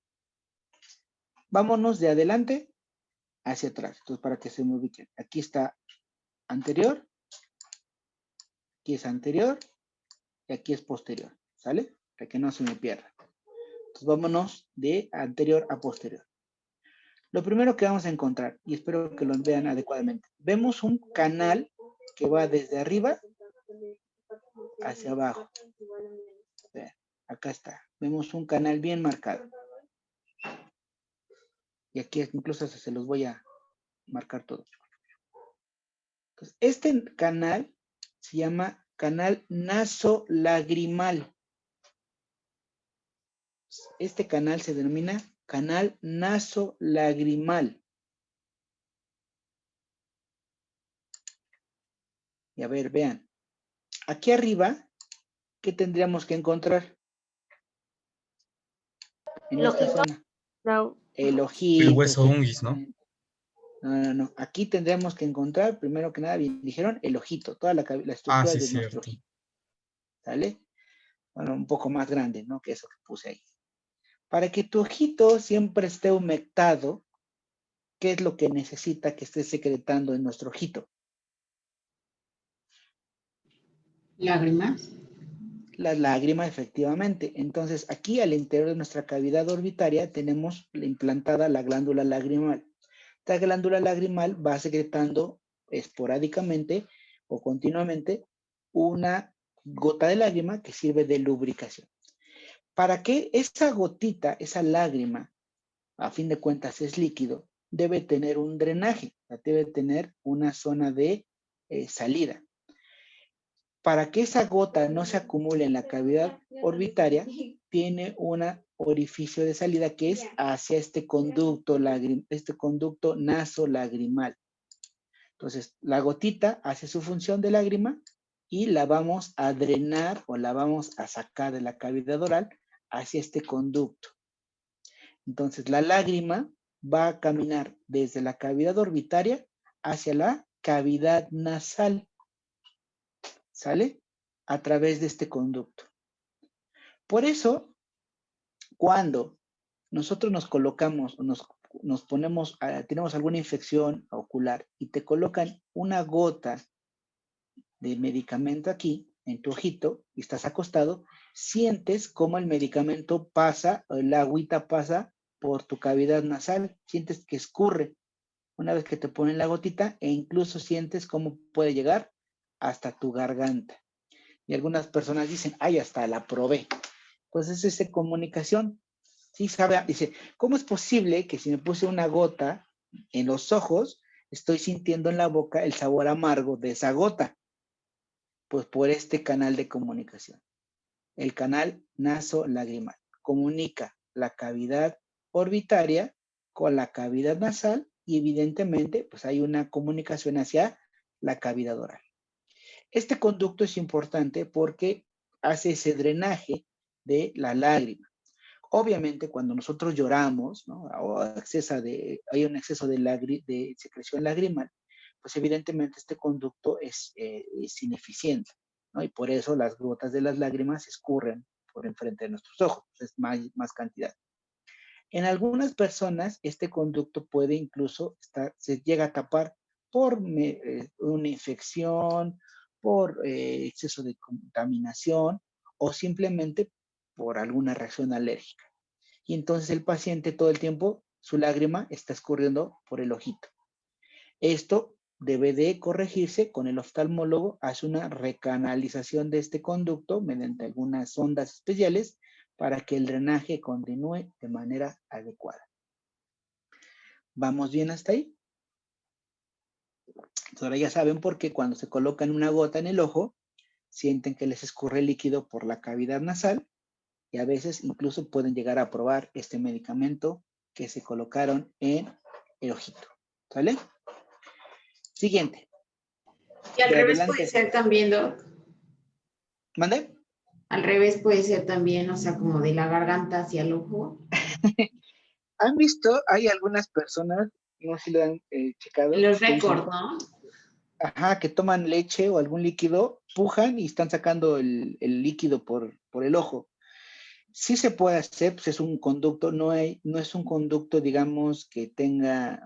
Vámonos de adelante hacia atrás. Entonces, para que se me ubiquen. Aquí está anterior, aquí es anterior y aquí es posterior, ¿sale? Para que no se me pierda. Entonces, vámonos de anterior a posterior. Lo primero que vamos a encontrar, y espero que lo vean adecuadamente, vemos un canal que va desde arriba hacia abajo. Vean, acá está. Vemos un canal bien marcado. Y aquí incluso se los voy a marcar todos. Entonces, este canal se llama canal nasolagrimal. Este canal se denomina canal nasolagrimal. Y a ver, vean. Aquí arriba, ¿qué tendríamos que encontrar? En El esta ojito. zona. No. El El ojito. hueso unguis, ¿no? No, no. Aquí tendríamos que encontrar, primero que nada, bien dijeron, el ojito, toda la Ah, estructura sí, de nuestro cierto. ojito. ¿Sale? Bueno, un poco más grande, ¿no? Que eso que puse ahí. Para que tu ojito siempre esté humectado, ¿qué es lo que necesita que esté secretando en nuestro ojito? Lágrimas. Las lágrimas, efectivamente. Entonces, aquí al interior de nuestra cavidad orbitaria tenemos implantada la glándula lagrimal. Esta glándula lagrimal va secretando esporádicamente o continuamente una gota de lágrima que sirve de lubricación. Para que esa gotita, esa lágrima, a fin de cuentas es líquido, debe tener un drenaje, debe tener una zona de salida. Para que esa gota no se acumule en la cavidad orbitaria, tiene un orificio de salida que es hacia este conducto nasolagrimal. Entonces, la gotita hace su función de lágrima y la vamos a drenar o la vamos a sacar de la cavidad oral hacia este conducto. Entonces, la lágrima va a caminar desde la cavidad orbitaria hacia la cavidad nasal. ¿Sale? A través de este conducto. Por eso, cuando nosotros nos colocamos, nos ponemos, tenemos alguna infección ocular y te colocan una gota de medicamento aquí, en tu ojito, y estás acostado, sientes cómo el medicamento pasa, el agüita pasa por tu cavidad nasal, sientes que escurre una vez que te ponen la gotita e incluso sientes cómo puede llegar hasta tu garganta. Y algunas personas dicen, ay, hasta la probé. Pues es esa comunicación. Sí, sabe, dice, ¿cómo es posible que si me puse una gota en los ojos, estoy sintiendo en la boca el sabor amargo de esa gota? Pues por este canal de comunicación. El canal nasolagrimal. Comunica la cavidad orbitaria con la cavidad nasal y evidentemente pues hay una comunicación hacia la cavidad oral. Este conducto es importante porque hace ese drenaje de la lágrima. Obviamente, cuando nosotros lloramos, ¿no? O hay un exceso de secreción lagrimal, pues evidentemente este conducto es ineficiente, ¿no? Y por eso las gotas de las lágrimas escurren por enfrente de nuestros ojos, es más cantidad. En algunas personas, este conducto puede incluso se llega a tapar por una infección, por exceso de contaminación o simplemente por alguna reacción alérgica. Y entonces el paciente todo el tiempo, su lágrima está escurriendo por el ojito. Esto debe de corregirse con el oftalmólogo, hace una recanalización de este conducto mediante algunas ondas especiales para que el drenaje continúe de manera adecuada. ¿Vamos bien hasta ahí? Ahora ya saben por qué cuando se colocan una gota en el ojo, sienten que les escurre líquido por la cavidad nasal y a veces incluso pueden llegar a probar este medicamento que se colocaron en el ojito. ¿Sale? Siguiente. Y al De revés adelante. puede ser también, Doc. ¿Mande? Al revés puede ser también, o sea, como de la garganta hacia el ojo. ¿Han visto? Hay algunas personas, no sé si lo han checado. Los que dicen, récords, ¿no? ajá, que toman leche o algún líquido, pujan y están sacando el líquido por el ojo. Sí se puede hacer, pues es un conducto, no es un conducto, digamos, que tenga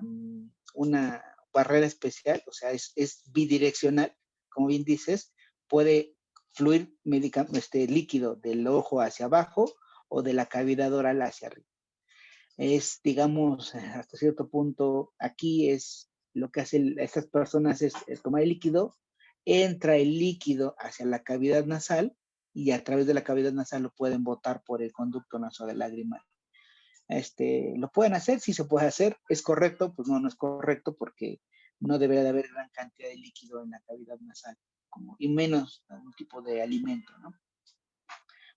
una barrera especial, o sea, es bidireccional, como bien dices, puede fluir líquido del ojo hacia abajo o de la cavidad oral hacia arriba. Es, digamos, hasta cierto punto, aquí es lo que hacen estas personas es tomar el líquido, entra el líquido hacia la cavidad nasal y a través de la cavidad nasal lo pueden botar por el conducto nasolacrimal. ¿Lo pueden hacer? Sí se puede hacer. ¿Es correcto? Pues no es correcto porque no debería de haber gran cantidad de líquido en la cavidad nasal, y menos algún tipo de alimento, ¿no?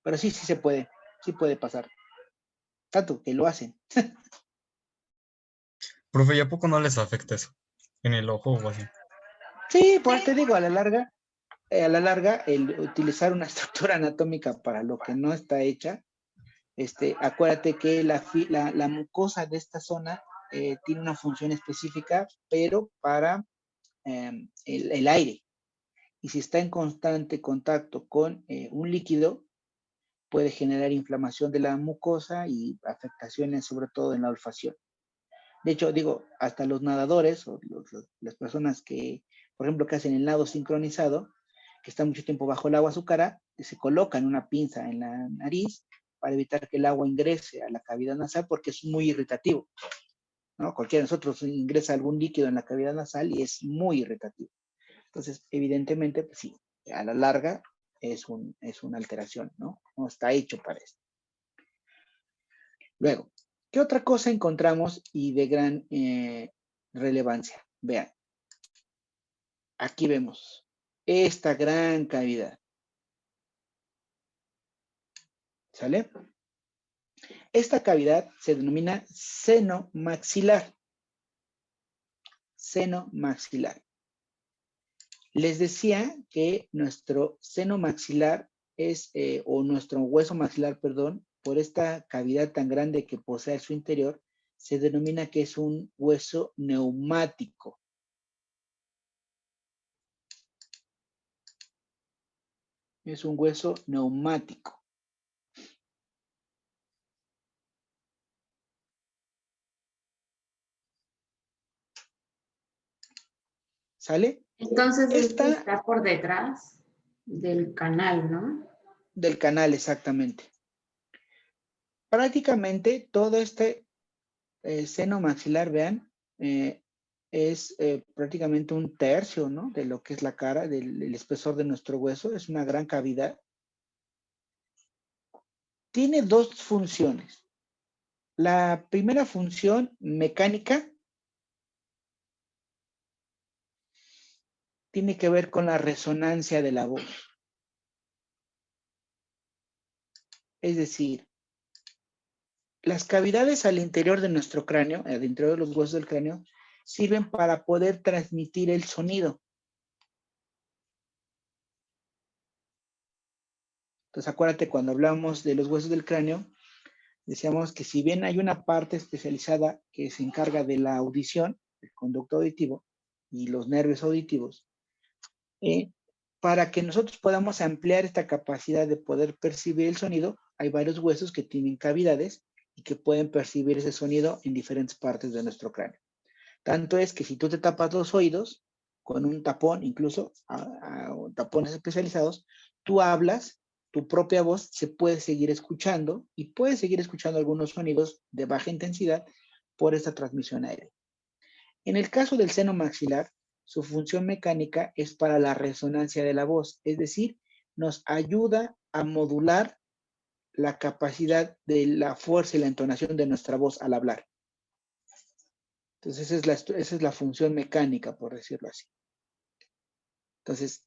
Pero sí se puede, sí puede pasar. Tanto que lo hacen. Profe, ¿y a poco no les afecta eso? En el ojo o así. Sí, pues te digo, a la larga a la larga, el utilizar una estructura anatómica para lo que no está hecha, acuérdate que la mucosa de esta zona tiene una función específica, pero para el aire. Y si está en constante contacto con un líquido, puede generar inflamación de la mucosa y afectaciones sobre todo en la olfacción. De hecho, digo, hasta los nadadores o las personas que, por ejemplo, que hacen el nado sincronizado, que están mucho tiempo bajo el agua, su cara, se colocan una pinza en la nariz para evitar que el agua ingrese a la cavidad nasal porque es muy irritativo, ¿no? Cualquiera de nosotros ingresa algún líquido en la cavidad nasal y es muy irritativo. Entonces, evidentemente, pues sí, a la larga es una alteración, ¿no? No está hecho para esto. Luego, ¿qué otra cosa encontramos y de gran relevancia? Vean, aquí vemos esta gran cavidad. ¿Sale? Esta cavidad se denomina seno maxilar. Seno maxilar. Les decía que nuestro seno maxilar es, o nuestro hueso maxilar, perdón, por esta cavidad tan grande que posee en su interior, se denomina que es un hueso neumático. Es un hueso neumático. ¿Sale? Entonces, está por detrás del canal, ¿no? Del canal, exactamente. Prácticamente todo este seno maxilar, vean, es prácticamente un tercio, ¿no? De lo que es la cara, del espesor de nuestro hueso. Es una gran cavidad. Tiene dos funciones. La primera función mecánica tiene que ver con la resonancia de la voz. Es decir, las cavidades al interior de nuestro cráneo, al interior de los huesos del cráneo, sirven para poder transmitir el sonido. Entonces, acuérdate, cuando hablamos de los huesos del cráneo, decíamos que si bien hay una parte especializada que se encarga de la audición, el conducto auditivo y los nervios auditivos, para que nosotros podamos ampliar esta capacidad de poder percibir el sonido, hay varios huesos que tienen cavidades y que pueden percibir ese sonido en diferentes partes de nuestro cráneo. Tanto es que si tú te tapas los oídos con un tapón, incluso tapones especializados, tú hablas, tu propia voz se puede seguir escuchando y puedes seguir escuchando algunos sonidos de baja intensidad por esta transmisión aérea. En el caso del seno maxilar, su función mecánica es para la resonancia de la voz, es decir, nos ayuda a modular la capacidad de la fuerza y la entonación de nuestra voz al hablar. Entonces, esa es la función mecánica, por decirlo así. Entonces,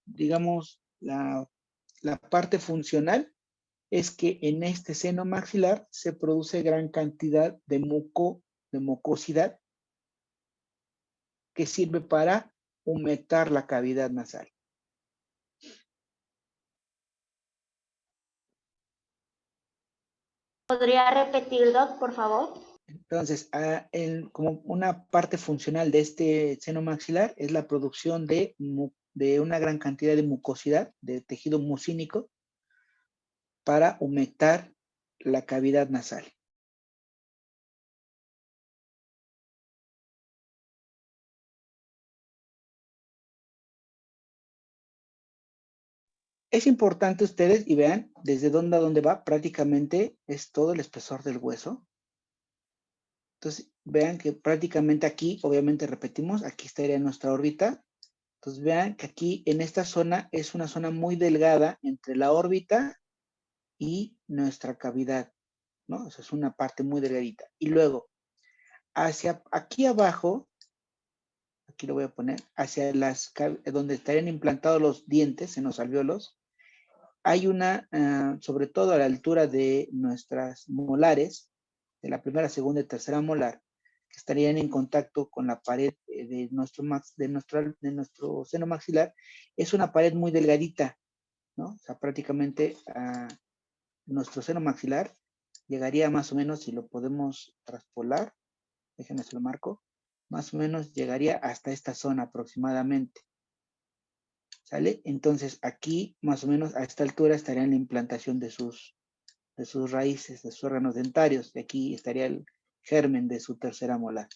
digamos, la parte funcional es que en este seno maxilar se produce gran cantidad de mucosidad que sirve para humectar la cavidad nasal. ¿Podría repetir, Doc, por favor? Entonces, como una parte funcional de este seno maxilar es la producción de una gran cantidad de mucosidad, de tejido mucínico, para humectar la cavidad nasal. Es importante ustedes y vean desde dónde a dónde va, prácticamente es todo el espesor del hueso. Entonces, vean que prácticamente aquí, obviamente repetimos, aquí estaría nuestra órbita. Entonces, vean que aquí en esta zona es una zona muy delgada entre la órbita y nuestra cavidad, ¿no? Eso es una parte muy delgadita. Y luego, hacia aquí abajo, aquí lo voy a poner, hacia donde estarían implantados los dientes en los alvéolos, hay una, sobre todo a la altura de nuestras molares, de la primera, segunda y tercera molar, que estarían en contacto con la pared de nuestro seno maxilar, es una pared muy delgadita, ¿no? O sea, prácticamente nuestro seno maxilar llegaría más o menos, si lo podemos traspolar, déjenme se lo marco, más o menos llegaría hasta esta zona aproximadamente. ¿Sale? Entonces aquí, más o menos a esta altura, estaría la implantación de sus raíces, de sus órganos dentarios. Y aquí estaría el germen de su tercera molar.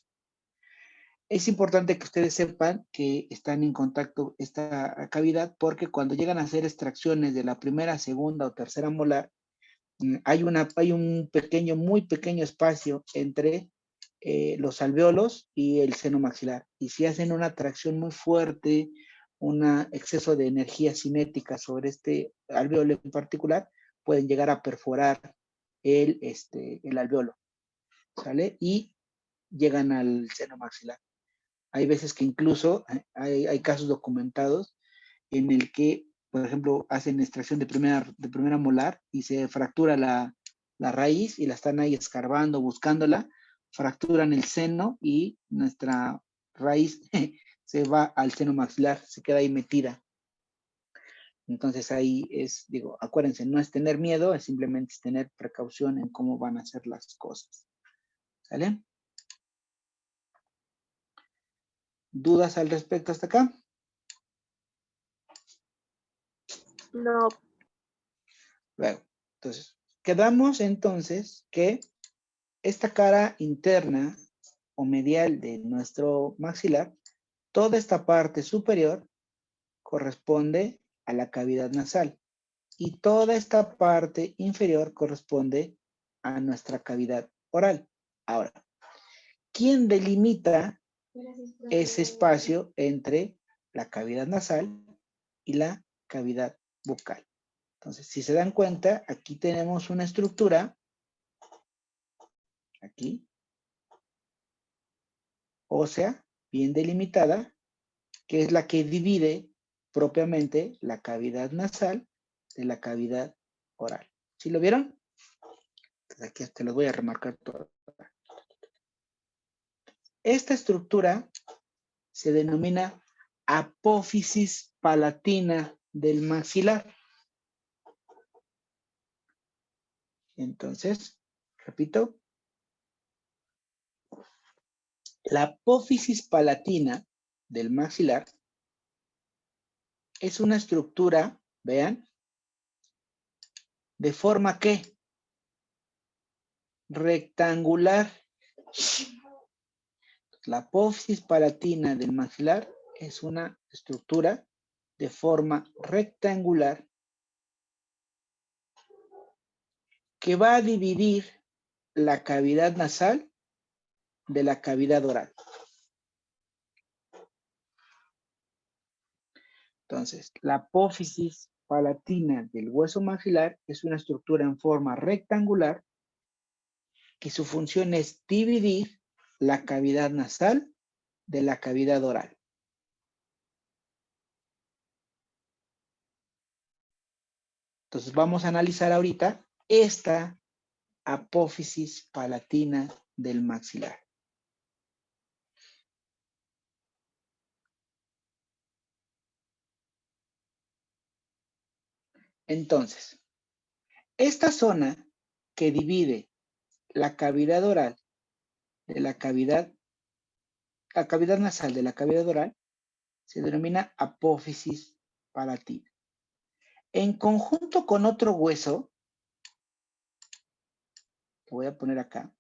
Es importante que ustedes sepan que están en contacto esta cavidad porque cuando llegan a hacer extracciones de la primera, segunda o tercera molar, hay un pequeño, muy pequeño espacio entre los alvéolos y el seno maxilar. Y si hacen una tracción muy fuerte, un exceso de energía cinética sobre este alvéolo en particular, pueden llegar a perforar el alvéolo, ¿sale? Y llegan al seno maxilar. Hay veces que incluso hay casos documentados en el que, por ejemplo, hacen extracción de primera molar y se fractura la raíz y la están ahí escarbando, buscándola, fracturan el seno y nuestra raíz se va al seno maxilar, se queda ahí metida. Entonces ahí es, digo, acuérdense, no es tener miedo, es simplemente tener precaución en cómo van a hacer las cosas. ¿Sale? ¿Dudas al respecto hasta acá? No. Luego, entonces, quedamos entonces que esta cara interna o medial de nuestro maxilar, toda esta parte superior corresponde a la cavidad nasal y toda esta parte inferior corresponde a nuestra cavidad oral. Ahora, ¿quién delimita ese espacio entre la cavidad nasal y la cavidad bucal? Entonces, si se dan cuenta, aquí tenemos una estructura, aquí, ósea, bien delimitada, que es la que divide propiamente la cavidad nasal de la cavidad oral. ¿Sí lo vieron? Entonces aquí te lo voy a remarcar todo. Esta estructura se denomina apófisis palatina del maxilar. Entonces, repito, la apófisis palatina del maxilar es una estructura, vean, de forma que rectangular. La apófisis palatina del maxilar es una estructura de forma rectangular que va a dividir la cavidad nasal de la cavidad oral. Entonces, la apófisis palatina del hueso maxilar es una estructura en forma rectangular que su función es dividir la cavidad nasal de la cavidad oral. Entonces, vamos a analizar ahorita esta apófisis palatina del maxilar. Entonces, esta zona que divide la cavidad oral de la cavidad nasal de la cavidad oral se denomina apófisis palatina. En conjunto con otro hueso, lo voy a poner acá.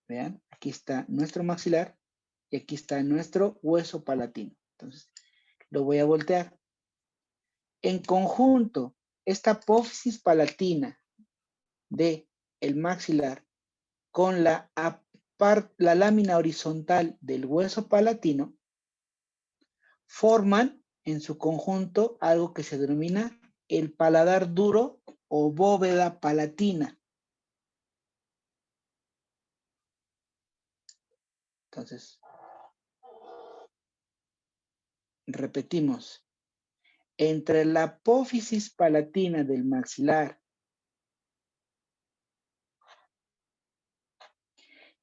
Vean, aquí está nuestro maxilar y aquí está nuestro hueso palatino. Entonces, lo voy a voltear. En conjunto, esta apófisis palatina de el maxilar con la lámina horizontal del hueso palatino forman en su conjunto algo que se denomina el paladar duro o bóveda palatina. Entonces, repetimos. entre la apófisis palatina del maxilar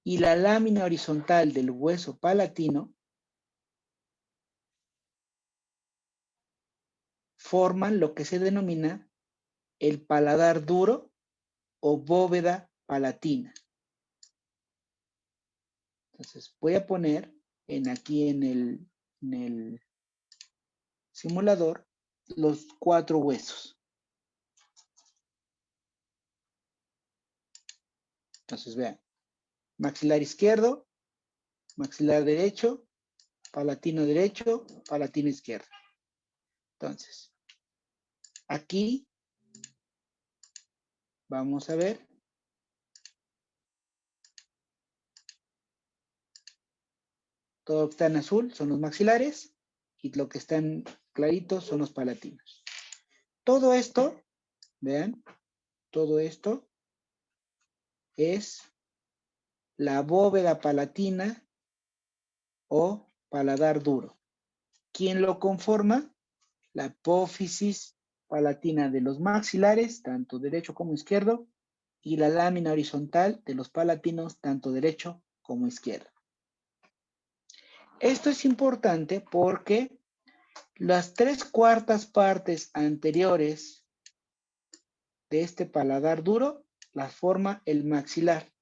y la lámina horizontal del hueso palatino forman lo que se denomina el paladar duro o bóveda palatina. Entonces voy a poner aquí en el simulador los 4 huesos. Entonces vean, maxilar izquierdo, maxilar derecho, palatino derecho, palatino izquierdo. Entonces, aquí vamos a ver. Todo lo que está en azul son los maxilares y lo que está en clarito son los palatinos. Todo esto, vean, todo esto es la bóveda palatina o paladar duro. ¿Quién lo conforma? La apófisis palatina de los maxilares, tanto derecho como izquierdo, y la lámina horizontal de los palatinos, tanto derecho como izquierdo. Esto es importante porque las 3/4 partes anteriores de este paladar duro las forma el maxilar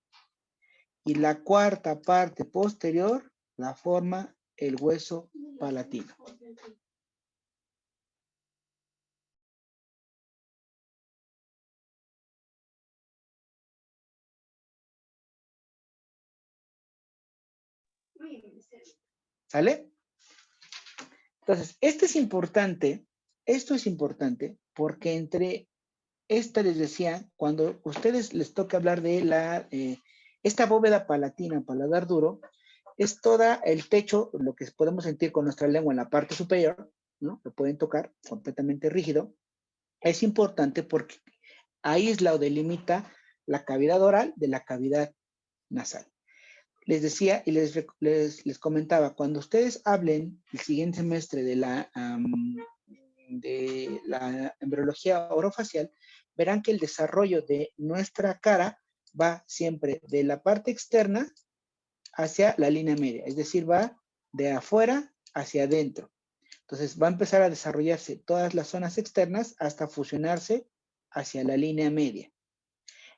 y la 1/4 parte posterior la forma el hueso palatino. ¿Sale? Entonces, esto es importante porque entre esta les decía, cuando ustedes les toca hablar de esta bóveda palatina, paladar duro, es toda el techo, lo que podemos sentir con nuestra lengua en la parte superior, ¿no? Lo pueden tocar completamente rígido. Es importante porque aísla o delimita la cavidad oral de la cavidad nasal. Les decía y les comentaba, cuando ustedes hablen el siguiente semestre de la embriología orofacial, verán que el desarrollo de nuestra cara va siempre de la parte externa hacia la línea media, es decir, va de afuera hacia adentro. Entonces va a empezar a desarrollarse todas las zonas externas hasta fusionarse hacia la línea media.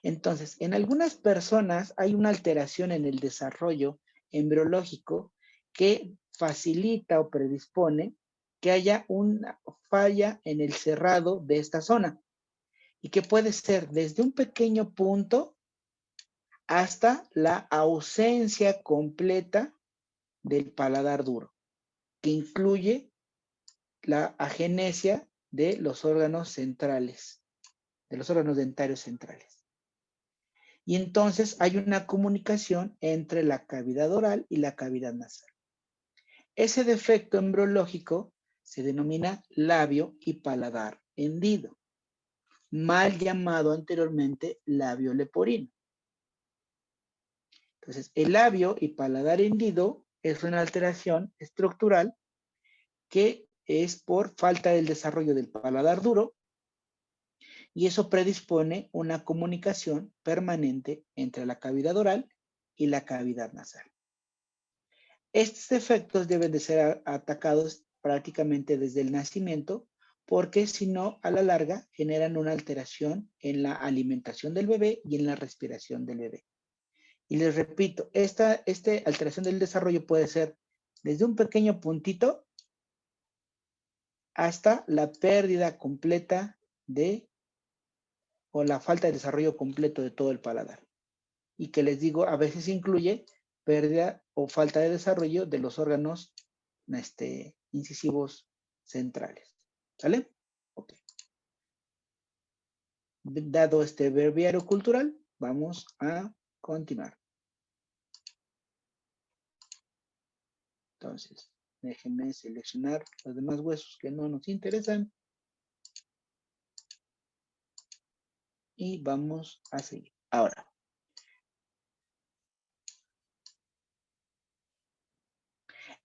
Entonces, en algunas personas hay una alteración en el desarrollo embriológico que facilita o predispone que haya una falla en el cerrado de esta zona y que puede ser desde un pequeño punto hasta la ausencia completa del paladar duro, que incluye la agenesia de los órganos centrales, de los órganos dentarios centrales. Y entonces hay una comunicación entre la cavidad oral y la cavidad nasal. Ese defecto embriológico se denomina labio y paladar hendido, mal llamado anteriormente labio leporino. Entonces, el labio y paladar hendido es una alteración estructural que es por falta del desarrollo del paladar duro, y eso predispone una comunicación permanente entre la cavidad oral y la cavidad nasal. Estos defectos deben de ser atacados prácticamente desde el nacimiento, porque si no, a la larga generan una alteración en la alimentación del bebé y en la respiración del bebé. Y les repito, esta alteración del desarrollo puede ser desde un pequeño puntito hasta la pérdida completa o la falta de desarrollo completo de todo el paladar. Y que les digo, a veces incluye pérdida o falta de desarrollo de los órganos incisivos centrales. ¿Sale? Ok. Dado este breviario cultural, vamos a continuar. Entonces, déjenme seleccionar los demás huesos que no nos interesan. Y vamos a seguir. Ahora,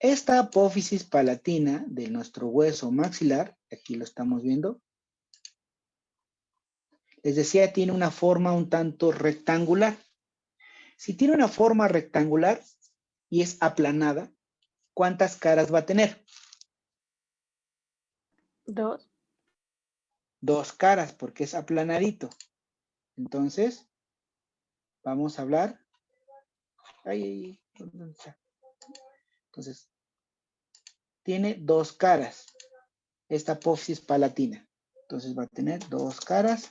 Esta apófisis palatina de nuestro hueso maxilar, aquí lo estamos viendo, les decía, tiene una forma un tanto rectangular. Si tiene una forma rectangular y es aplanada, ¿cuántas caras va a tener? 2. 2 caras, porque es aplanadito. Entonces, vamos a hablar. Entonces, tiene 2 caras. Esta apófisis palatina. Entonces va a tener 2 caras.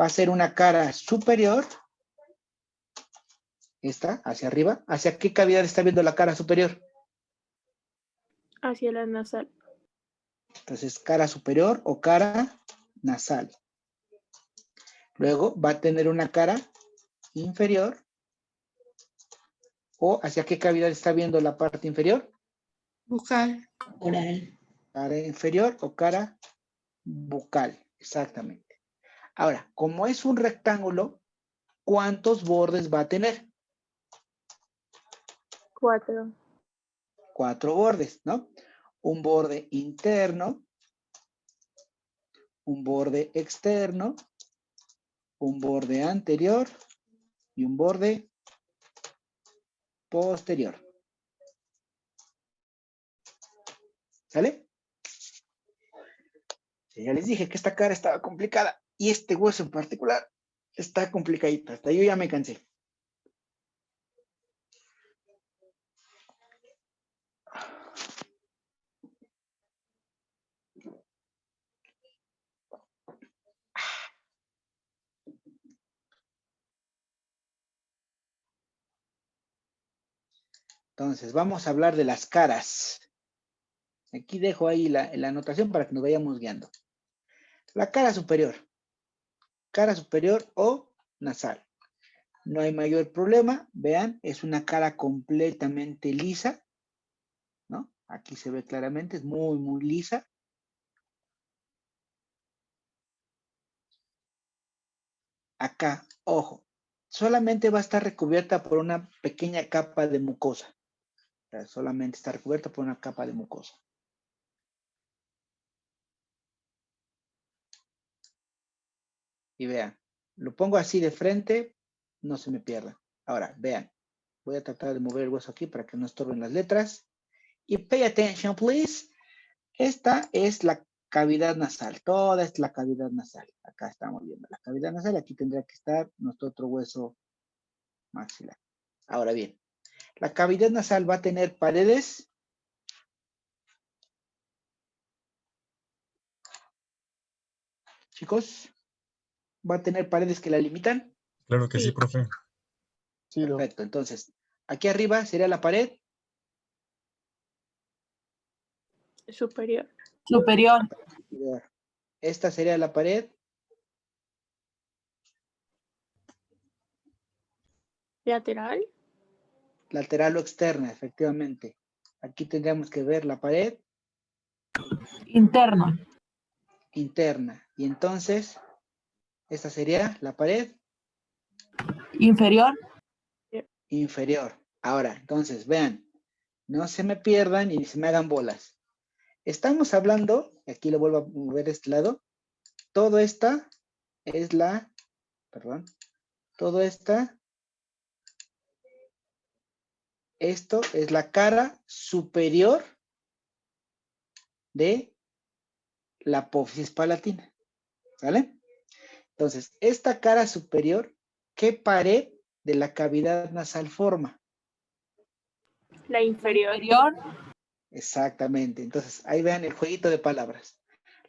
Va a ser una cara superior. Esta, hacia arriba. ¿Hacia qué cavidad está viendo la cara superior? Hacia la nasal. Entonces, cara superior o cara nasal. Luego va a tener una cara inferior. ¿O hacia qué cavidad está viendo la parte inferior? Bucal. Oral. Cara inferior o cara bucal. Exactamente. Ahora, como es un rectángulo, ¿cuántos bordes va a tener? 4. 4 bordes, ¿no? Un borde interno, un borde externo, un borde anterior y un borde posterior. ¿Sale? Sí, ya les dije que esta cara estaba complicada y este hueso en particular está complicadito. Hasta yo ya me cansé. Entonces, vamos a hablar de las caras. Aquí dejo ahí la anotación para que nos vayamos guiando. La cara superior o nasal. No hay mayor problema. Vean, es una cara completamente lisa, ¿no? Aquí se ve claramente, es muy, muy lisa. Acá, ojo, solamente va a estar recubierta por una pequeña capa de mucosa. O sea, solamente está recubierta por una capa de mucosa. Y vean, lo pongo así de frente, no se me pierda. Ahora, vean, voy a tratar de mover el hueso aquí para que no estorben las letras. Y pay attention, please. Esta es la cavidad nasal, toda es la cavidad nasal. Acá estamos viendo la cavidad nasal, aquí tendría que estar nuestro otro hueso maxilar. Ahora bien, la cavidad nasal va a tener paredes. Chicos, ¿va a tener paredes que la limitan? Claro que sí, Sí. profe. Sí, no. Perfecto, entonces, aquí arriba sería la pared Superior. Superior. Esta sería la pared Lateral. lateral o externa, efectivamente. Aquí tendríamos que ver la pared Interna. interna. Y entonces, esta sería la pared Inferior. inferior. Ahora, entonces, vean, no se me pierdan y se me hagan bolas. Estamos hablando, aquí lo vuelvo a mover de este lado, todo esta es la, perdón, todo esta, esto es la cara superior de la apófisis palatina, ¿vale? Entonces, esta cara superior, ¿qué pared de la cavidad nasal forma? La inferior. Inferior. Exactamente. Entonces, ahí vean el jueguito de palabras.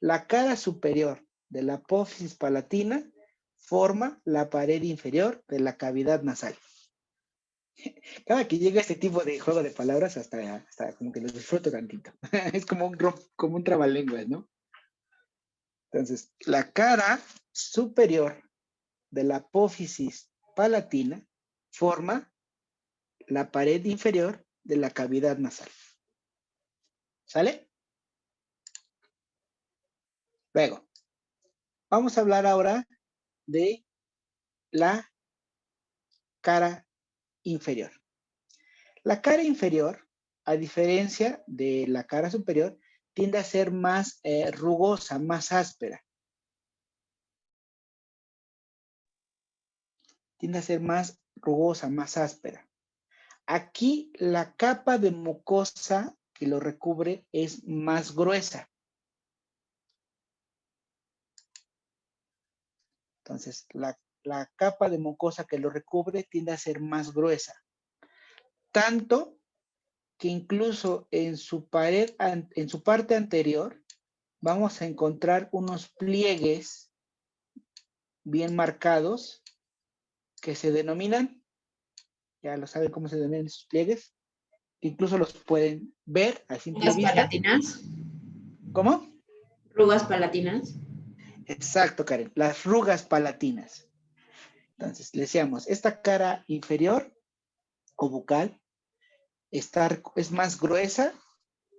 La cara superior de la apófisis palatina forma la pared inferior de la cavidad nasal. Cada que llega este tipo de juego de palabras, hasta como que los disfruto tantito. Es como un trabalenguas, ¿no? Entonces, la cara superior de la apófisis palatina forma la pared inferior de la cavidad nasal. ¿Sale? Luego, vamos a hablar ahora de la cara inferior. La cara inferior, a diferencia de la cara superior, tiende a ser más rugosa, más áspera. Tiende a ser más rugosa, más áspera. Aquí la capa de mucosa que lo recubre es más gruesa. Entonces, la capa de mucosa que lo recubre tiende a ser más gruesa. Tanto que incluso en su pared, en su parte anterior, vamos a encontrar unos pliegues bien marcados que se denominan, ya lo saben cómo se denominan esos pliegues, incluso los pueden ver a simple ¿Rugas vista. palatinas? ¿Cómo? ¿Rugas palatinas? Exacto, Karen, las rugas palatinas. Entonces, le decíamos, esta cara inferior o bucal es más gruesa,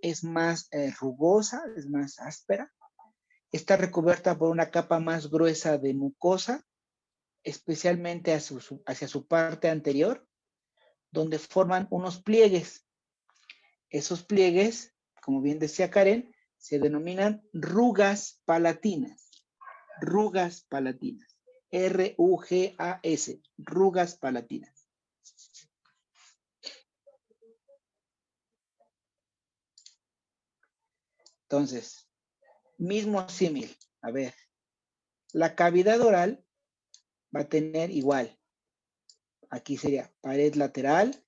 es más rugosa, es más áspera, está recubierta por una capa más gruesa de mucosa, especialmente hacia su parte anterior, donde forman unos pliegues. Esos pliegues, como bien decía Karen, se denominan rugas palatinas. Rugas palatinas. R-U-G-A-S. Rugas palatinas. Entonces, mismo símil. A ver, la cavidad oral va a tener igual. Aquí sería pared lateral,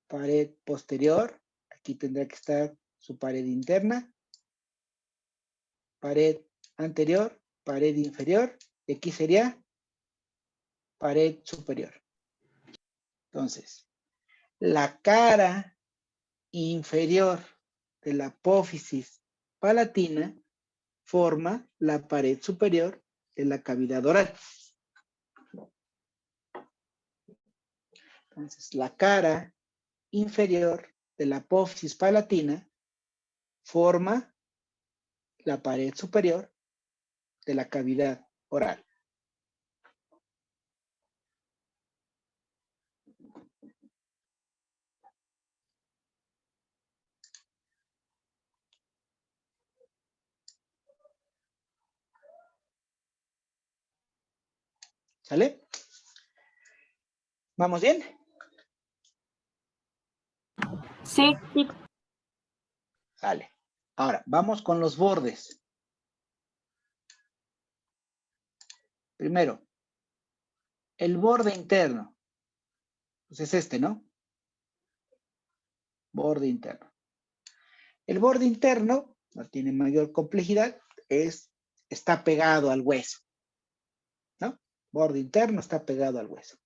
pared posterior. Aquí tendrá que estar su pared interna, pared anterior, pared inferior. Y aquí sería pared superior. Entonces, la cara inferior de la apófisis palatina forma la pared superior de la cavidad oral. Entonces, la cara inferior de la apófisis palatina forma la pared superior de la cavidad oral. ¿Sale? ¿Vamos bien? Sí. Sale. Ahora, vamos con los bordes. Primero, el borde interno. Pues es este, ¿no? Borde interno. El borde interno no tiene mayor complejidad, está pegado al hueso, ¿no? Borde interno está pegado al hueso.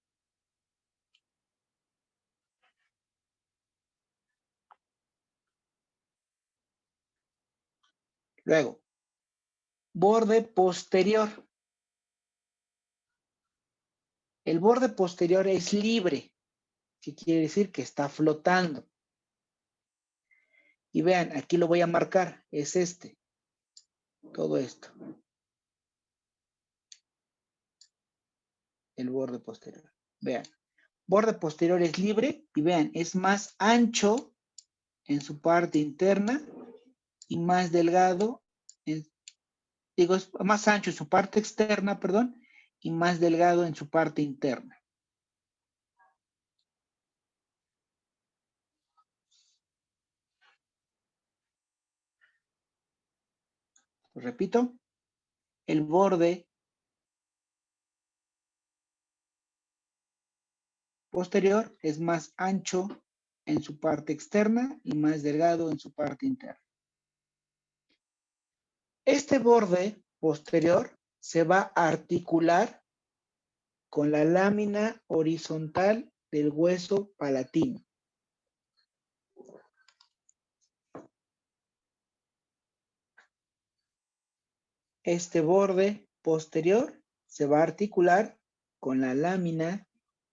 Luego, borde posterior. El borde posterior es libre, que quiere decir que está flotando. Y vean, aquí lo voy a marcar, es este. Todo esto. El borde posterior. Vean, borde posterior es libre y vean, es más ancho en su parte interna y más delgado, digo, es más ancho en su parte externa, perdón, y más delgado en su parte interna. Lo repito, el borde posterior es más ancho en su parte externa y más delgado en su parte interna. Este borde posterior se va a articular con la lámina horizontal del hueso palatino. Este borde posterior se va a articular con la lámina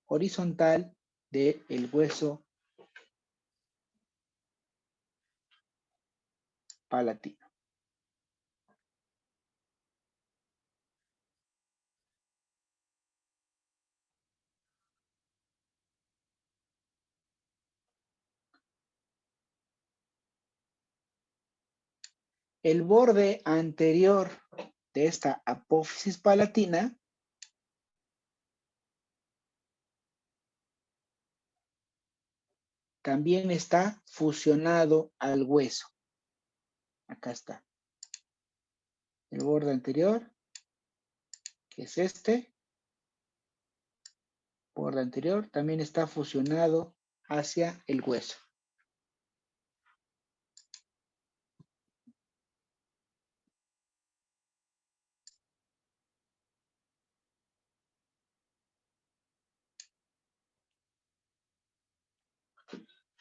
horizontal del hueso palatino. el borde anterior de esta apófisis palatina también está fusionado al hueso. Acá está. El borde anterior, que es este, borde anterior, también está fusionado hacia el hueso.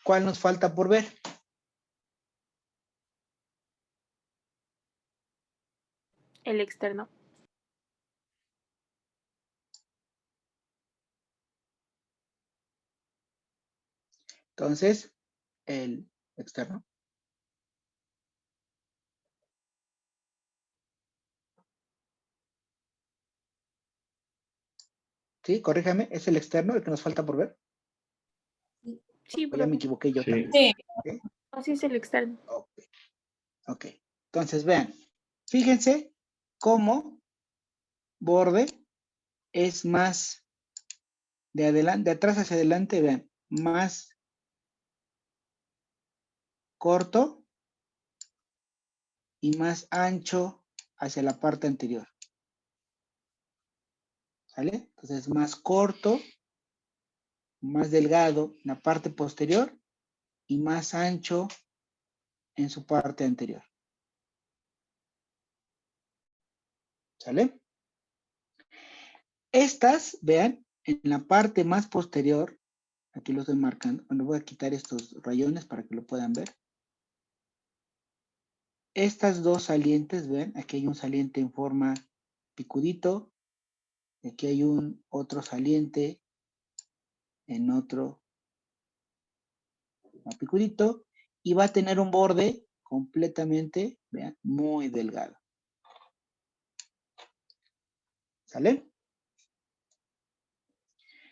¿Cuál nos falta por ver? El externo. Entonces, el externo. ¿Sí? Corríjame, ¿es el externo el que nos falta por ver? Sí, ¿O ya me profe. equivoqué yo Sí. también? Sí. ¿Ok? Así es el externo. Ok. Entonces, vean. Fíjense cómo borde es más de adelante, de atrás hacia adelante, vean, más corto y más ancho hacia la parte anterior. ¿Sale? Entonces, más corto, más delgado en la parte posterior y más ancho en su parte anterior. ¿Sale? Estas, vean, en la parte más posterior, aquí lo estoy marcando, bueno, voy a quitar estos rayones para que lo puedan ver. Estas dos salientes, ven, aquí hay un saliente en forma picudito, y aquí hay un otro saliente en otro picudito, y va a tener un borde completamente, vean, muy delgado. ¿Sale?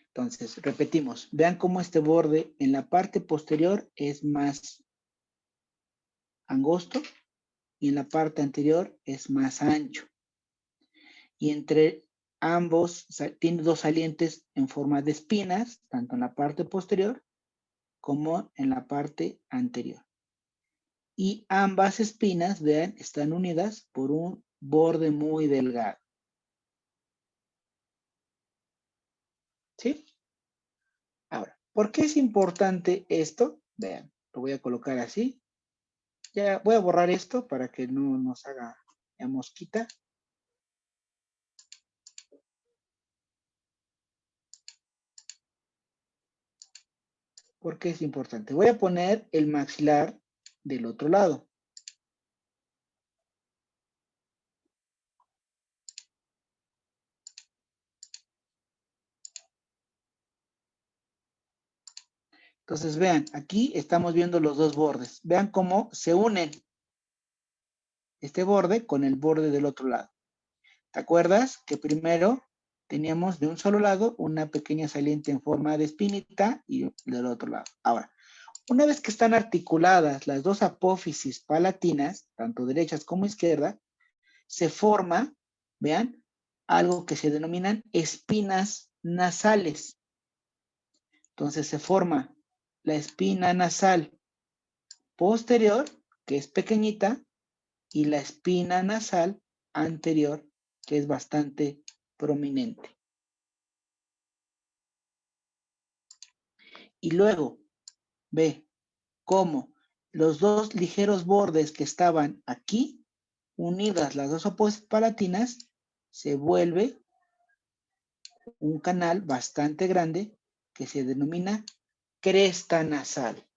Entonces, repetimos, vean cómo este borde en la parte posterior es más angosto y en la parte anterior es más ancho. Y entre ambos tiene dos salientes en forma de espinas, tanto en la parte posterior como en la parte anterior. Y ambas espinas, vean, están unidas por un borde muy delgado. ¿Sí? Ahora, ¿por qué es importante esto? Vean, lo voy a colocar así. Ya voy a borrar esto para que no nos haga la mosquita. ¿Por qué es importante? Voy a poner el maxilar del otro lado. Entonces vean, aquí estamos viendo los dos bordes. Vean cómo se unen este borde con el borde del otro lado. ¿Te acuerdas que primero teníamos de un solo lado una pequeña saliente en forma de espinita y del otro lado? Ahora, una vez que están articuladas las dos apófisis palatinas, tanto derechas como izquierda, se forma, vean, algo que se denominan espinas nasales. Entonces se forma la espina nasal posterior, que es pequeñita, y la espina nasal anterior, que es bastante prominente. Y luego, ve cómo los dos ligeros bordes que estaban aquí, unidas las dos apófisis palatinas, se vuelve un canal bastante grande que se denomina cresta nasal.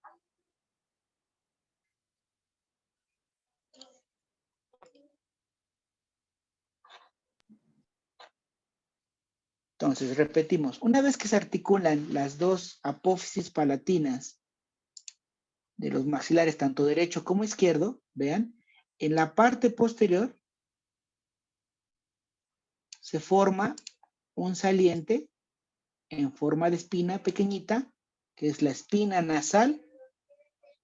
Entonces, repetimos, una vez que se articulan las dos apófisis palatinas de los maxilares, tanto derecho como izquierdo, vean, en la parte posterior se forma un saliente en forma de espina pequeñita, que es la espina nasal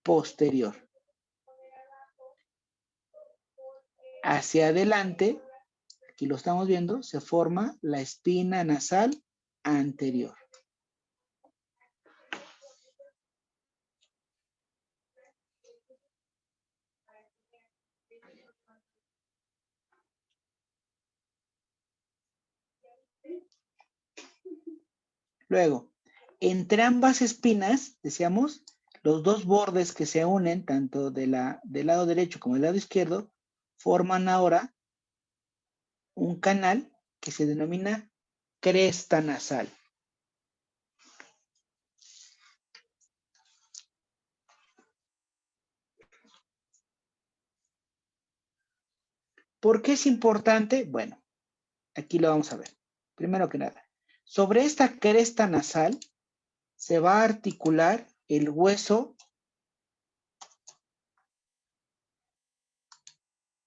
posterior. hacia adelante, aquí lo estamos viendo, se forma la espina nasal anterior. Luego, entre ambas espinas, decíamos, los dos bordes que se unen, tanto del lado derecho como del lado izquierdo, forman ahora un canal que se denomina cresta nasal. ¿Por qué es importante? Bueno, aquí lo vamos a ver. Primero que nada, sobre esta cresta nasal se va a articular el hueso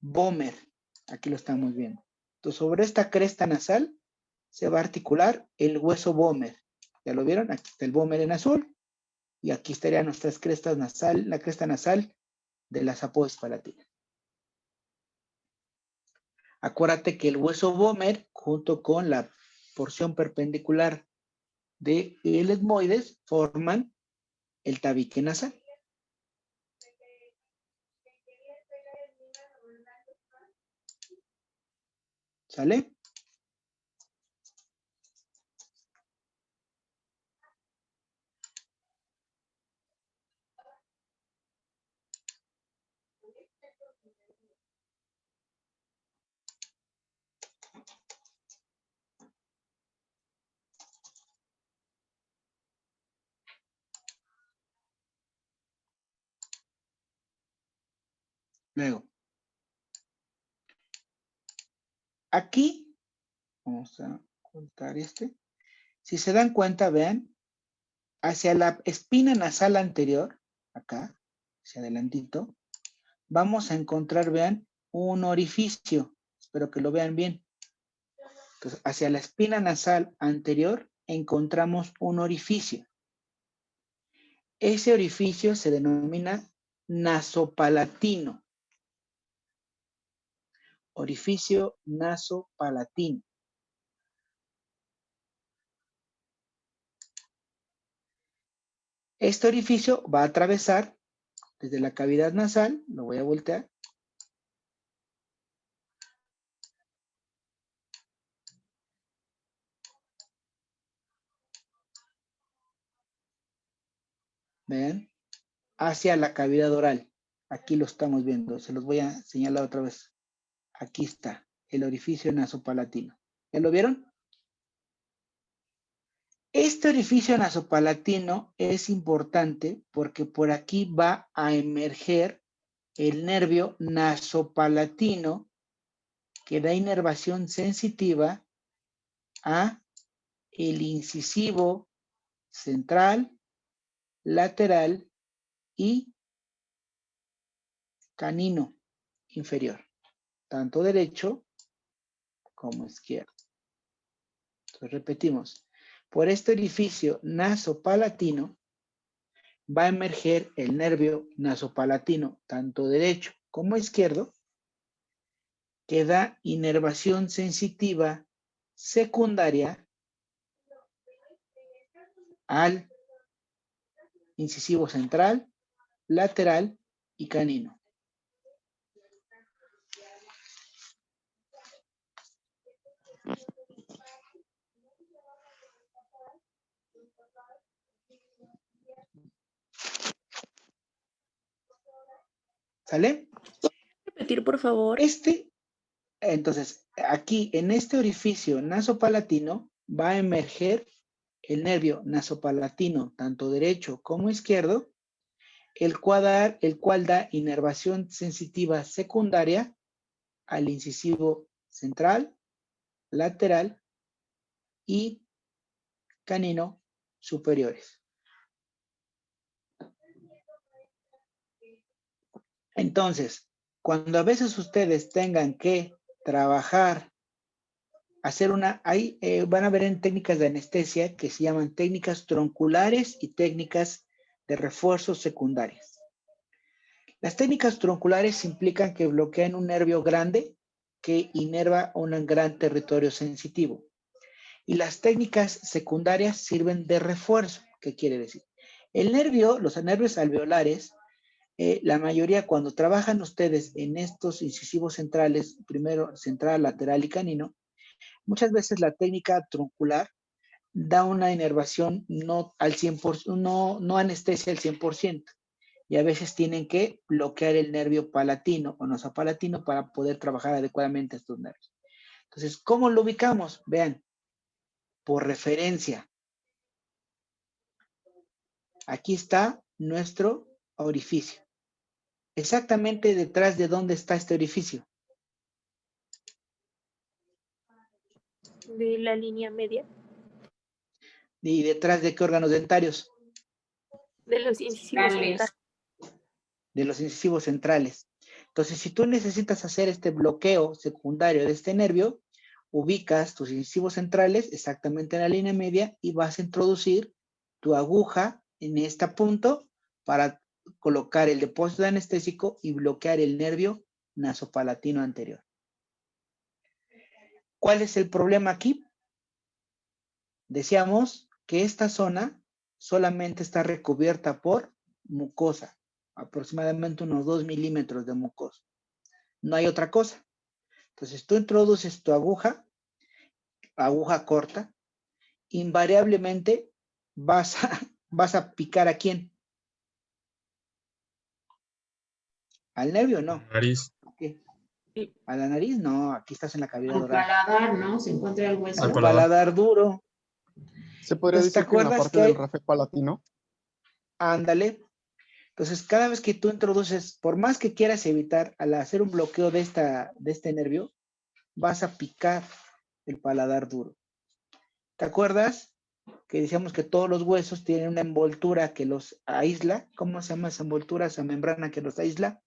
Vomer. Aquí lo estamos viendo. Entonces, sobre esta cresta nasal se va a articular el hueso Vomer. ¿Ya lo vieron? Aquí está el Vomer en azul. Y aquí estarían nuestras crestas nasal, la cresta nasal de las apófisis palatinas. Acuérdate que el hueso Vomer, junto con la porción perpendicular del etmoides, forman el tabique nasal. ¿Sale? Luego, aquí, vamos a contar este. Si se dan cuenta, vean, hacia la espina nasal anterior, acá, hacia adelantito, vamos a encontrar, vean, un orificio. Espero que lo vean bien. Entonces, hacia la espina nasal anterior encontramos un orificio. Ese orificio se denomina nasopalatino. Orificio nasopalatino. Este orificio va a atravesar desde la cavidad nasal, lo voy a voltear. Vean, hacia la cavidad oral. Aquí lo estamos viendo, se los voy a señalar otra vez. Aquí está, el orificio nasopalatino. ¿Ya lo vieron? Este orificio nasopalatino es importante porque por aquí va a emerger el nervio nasopalatino que da inervación sensitiva a el incisivo central, lateral y canino inferior, tanto derecho como izquierdo. Entonces repetimos, por este orificio nasopalatino va a emerger el nervio nasopalatino, tanto derecho como izquierdo, que da inervación sensitiva secundaria al incisivo central, lateral y canino. ¿Sale? Repetir, por favor. Entonces, aquí en este orificio nasopalatino va a emerger el nervio nasopalatino, tanto derecho como izquierdo, el cual da inervación sensitiva secundaria al incisivo central, lateral y canino superiores. Entonces, cuando a veces ustedes tengan que trabajar, hacer ahí van a ver en técnicas de anestesia que se llaman técnicas tronculares y técnicas de refuerzos secundarias. Las técnicas tronculares implican que bloquean un nervio grande que inerva un gran territorio sensitivo. Y las técnicas secundarias sirven de refuerzo. ¿Qué quiere decir? El nervio, los nervios alveolares, la mayoría cuando trabajan ustedes en estos incisivos centrales, primero central, lateral y canino, muchas veces la técnica troncular da una inervación no al 100%, no anestesia al 100%. Y a veces tienen que bloquear el nervio palatino o nasopalatino para poder trabajar adecuadamente estos nervios. Entonces, ¿cómo lo ubicamos? Vean, por referencia. Aquí está nuestro orificio. Exactamente detrás de dónde está este orificio. De la línea media. ¿Y detrás de qué órganos dentarios? De los incisivos centrales. De los incisivos centrales. Entonces, si tú necesitas hacer este bloqueo secundario de este nervio, ubicas tus incisivos centrales exactamente en la línea media y vas a introducir tu aguja en este punto para colocar el depósito de anestésico y bloquear el nervio nasopalatino anterior. ¿Cuál es el problema aquí? Decíamos que esta zona solamente está recubierta por mucosa, aproximadamente unos 2 milímetros de mucosa. No hay otra cosa. Entonces tú introduces tu aguja corta, invariablemente vas a picar ¿a quién? ¿Al nervio? No. Nariz. ¿Qué? ¿A la nariz? No, aquí estás en la cavidad Al oral. paladar, ¿no? Se encuentra el hueso. Al paladar duro. ¿Se podría Entonces, ¿te decir que en la acuerdas parte que del rafe palatino? Ándale. Entonces, cada vez que tú introduces, por más que quieras evitar, al hacer un bloqueo de este nervio, vas a picar el paladar duro. ¿Te acuerdas que decíamos que todos los huesos tienen una envoltura que los aísla? ¿Cómo se llama esa envoltura, esa membrana que los aísla?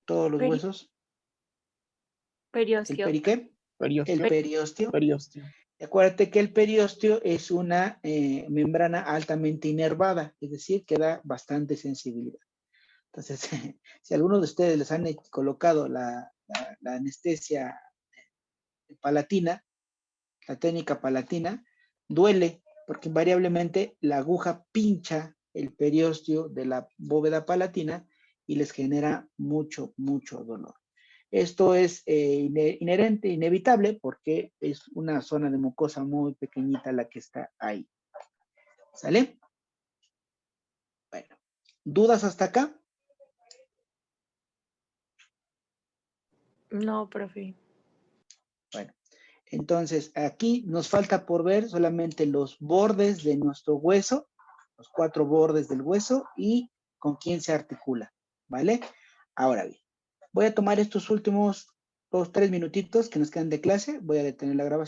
Todos los huesos. Periósteo. ¿El periqué? Periósteo. El periósteo. Periósteo. Acuérdate que el periósteo es una membrana altamente inervada, es decir, que da bastante sensibilidad. Entonces, si a alguno de ustedes les han colocado la anestesia palatina, la técnica palatina, duele porque invariablemente la aguja pincha el periósteo de la bóveda palatina y les genera mucho dolor. Esto es inherente, inevitable, porque es una zona de mucosa muy pequeñita la que está ahí. ¿Sale? Bueno, ¿dudas hasta acá? No, profe. Bueno, entonces aquí nos falta por ver solamente los bordes de nuestro hueso, los 4 bordes del hueso y con quién se articula, ¿vale? Ahora bien, voy a tomar estos últimos 2-3 minutitos que nos quedan de clase, voy a detener la grabación.